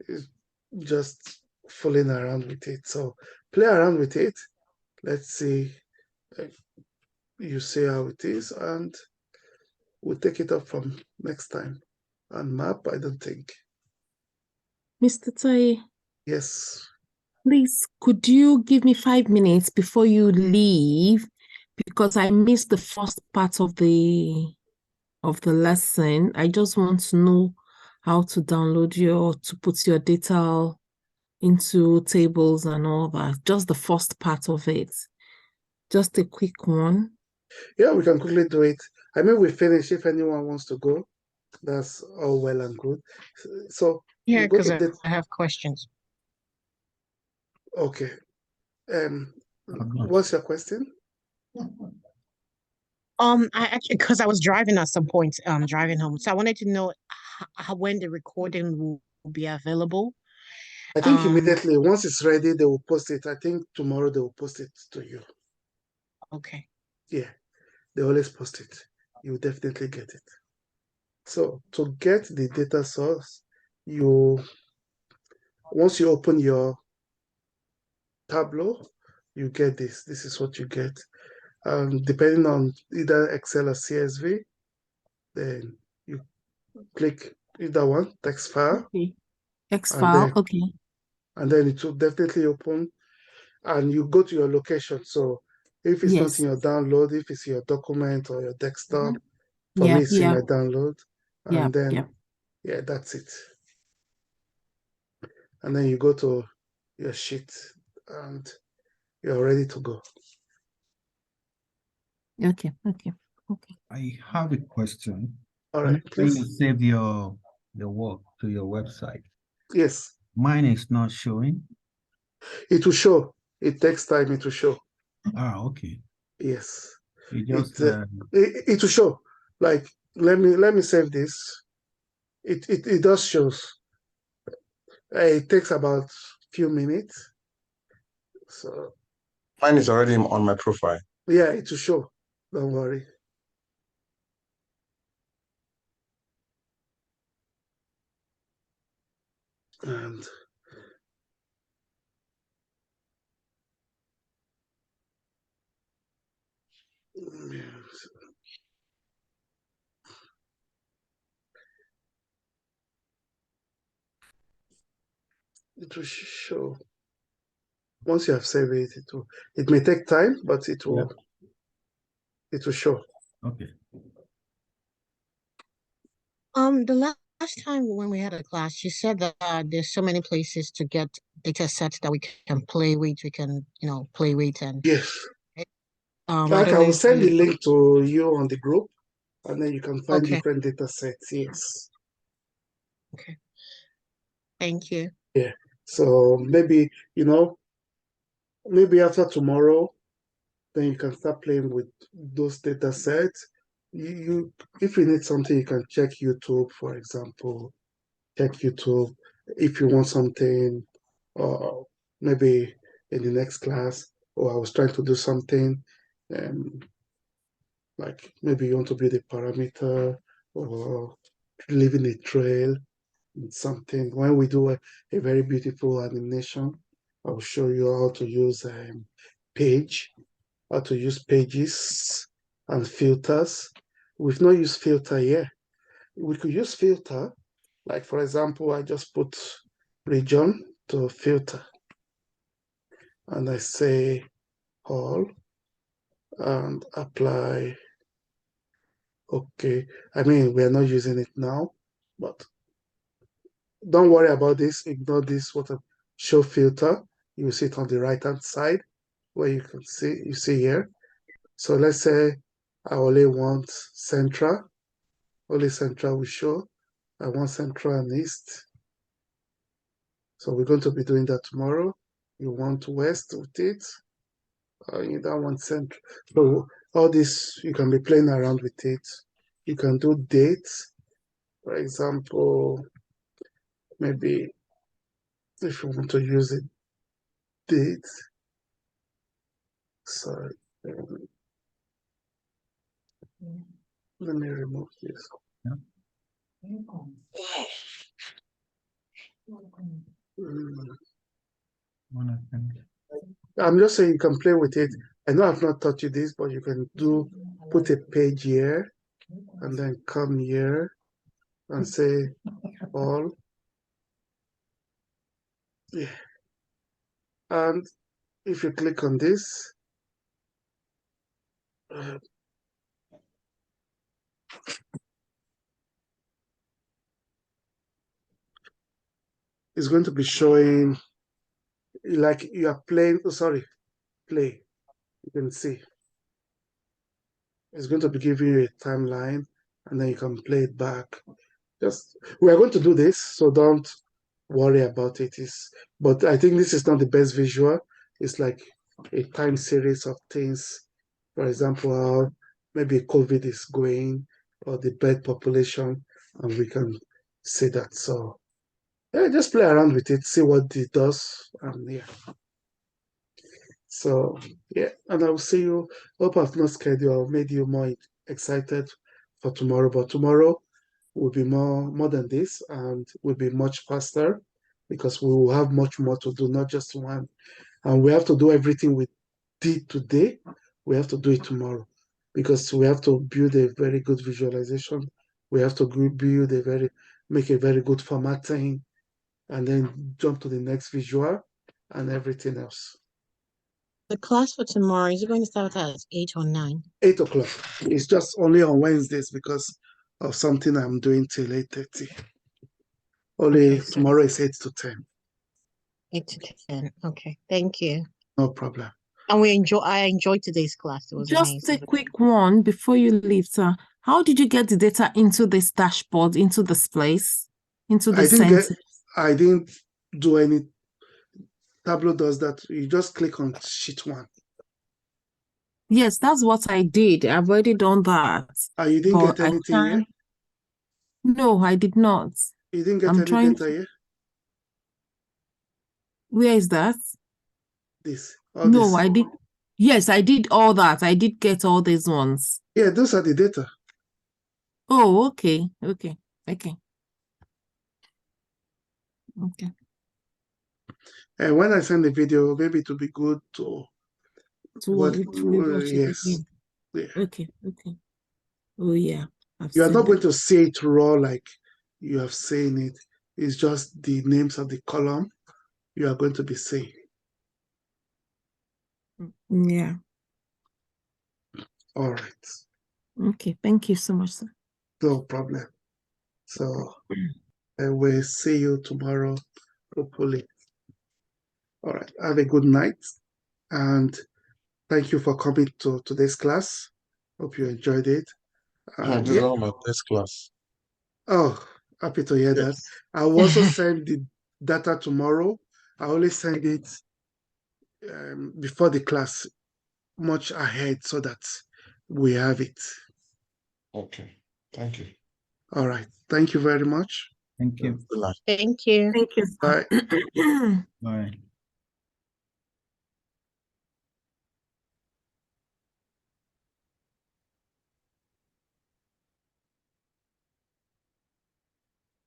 it's just fooling around with it. So play around with it. Let's see. You see how it is, and we'll take it up from next time. And map, I don't think.
Mr. Tai,
Yes.
please, could you give me 5 minutes before you leave? Because I missed the first part of the lesson. I just want to know how to download to put your data into tables and all that. Just the first part of it. Just a quick one.
Yeah, we can quickly do it. I mean, we finish. If anyone wants to go, that's all well and good. So
Yeah,
you go
because
to the
I have questions.
okay.
Not.
What's your question?
I actually, because I was driving at some point, driving home, so I wanted to know when the recording will be available.
I think immediately once it's ready, they will post it. I think tomorrow they will post it to you.
Okay.
Yeah, they always post it. You definitely get it. So to get the data source, once you open your Tableau, you get this. This is what you get. Depending on either Excel or CSV, then you click either one, text file,
Okay. X
and
file.
then
Okay.
it will definitely open, and you go to your location. So if it's not in
Yes.
your download, if it's your document or your desktop, for me
Yeah.
it's in
Yeah.
my download,
Yeah.
and then
Yeah.
that's it. And then you go to your sheet, and you're ready to go.
Okay. Okay. Okay.
I have a question.
All
When
right,
you
please.
save your work to your website,
Yes,
mine is not showing.
it will show. It takes time. It will show.
Okay.
Yes,
You just
it will show. Like let me save this. It does shows. It takes about few minutes. So
Mine is already on my profile.
yeah, it will show. Don't worry. And yes, it will show. Once you have saved it, it may take time, but it will show.
okay.
The last time when we had a class, you said that there's so many places to get data sets that we can play with. We can, play with and
Yes.
I
Like
don't
I
know
will
if
send the
you.
link to you on the group, and then you can find
Okay.
different data sets. Yes.
Okay. Thank you.
Yeah. So maybe, maybe after tomorrow, then you can start playing with those data sets. You if you need something, you can check YouTube, for example. Check YouTube if you want something, or maybe in the next class, or I was trying to do something, um, like maybe you want to build a parameter or leaving a trail, something. When we do a very beautiful animation, I'll show you how to use page, how to use pages and filters. We've not used filter yet. We could use filter, like for example, I just put region to filter, and I say all and apply. Okay, I mean, we're not using it now, but don't worry about this. Ignore this, what a show filter. You will see it on the right hand side where you see here. So let's say I only want central, only central will show, I want central and east. So we're going to be doing that tomorrow. You want west with it. You don't want central. So all this, you can be playing around with it. You can do dates. For example, maybe if you want to use a date. Sorry. Let me remove this. I'm just saying you can play with it. I know I've not taught you this, but you can put a page here and then come here and say all. Yeah. And if you click on this, it's going to be showing like you are playing. Oh, sorry, play. You can see it's going to be giving you a timeline, and then you can play it back. We are going to do this, so don't worry about it. But I think this is not the best visual. It's like a time series of things. For example, how maybe COVID is going or the bird population, and we can see that. So yeah, just play around with it, see what it does, and yeah. So yeah, and I'll see you. Hope I've not scared you or made you more excited for tomorrow. But tomorrow will be more than this, and will be much faster because we will have much more to do, not just one. And we have to do everything we did today. We have to do it tomorrow because we have to build a very good visualization. We have to make a very good formatting, and then jump to the next visual and everything else.
The class for tomorrow, is it going to start at 8 or 9?
8 o'clock. It's just only on Wednesdays because of something I'm doing till 8:30. Only
Okay, so
tomorrow is 8 to 10.
8 to 10. Okay, thank you.
No problem.
And I enjoyed today's class. It was
Just
amazing.
a quick one before you leave, sir. How did you get the data into this dashboard, into this place, into the center?
I didn't do any. Tableau does that. You just click on sheet 1.
Yes, that's what I did. I've already done that.
You didn't get anything yet?
No, I did not.
You didn't get any data yet?
Where is that?
This.
No, I did. Yes, I did all that. I did get all these ones.
Yeah, those are the data.
Oh, okay. Okay.
And when I send the video, maybe it will be good to
watch
yes.
it again.
Yeah.
Okay. Oh yeah.
You are not going to see it raw like you have seen it. It's just the names of the column you are going to be seeing.
Yeah.
All right.
Okay. Thank you so much, sir.
No problem. So I will see you tomorrow, hopefully. All right. Have a good night. And thank you for coming to today's class. Hope you enjoyed it.
This is all my test class.
Oh, happy to hear that. I will also send the data tomorrow. I always send it before the class, much ahead, so that we have it.
Okay. Thank you.
All right. Thank you very much.
Thank you.
Thank you.
Thank you.
Bye.
Bye.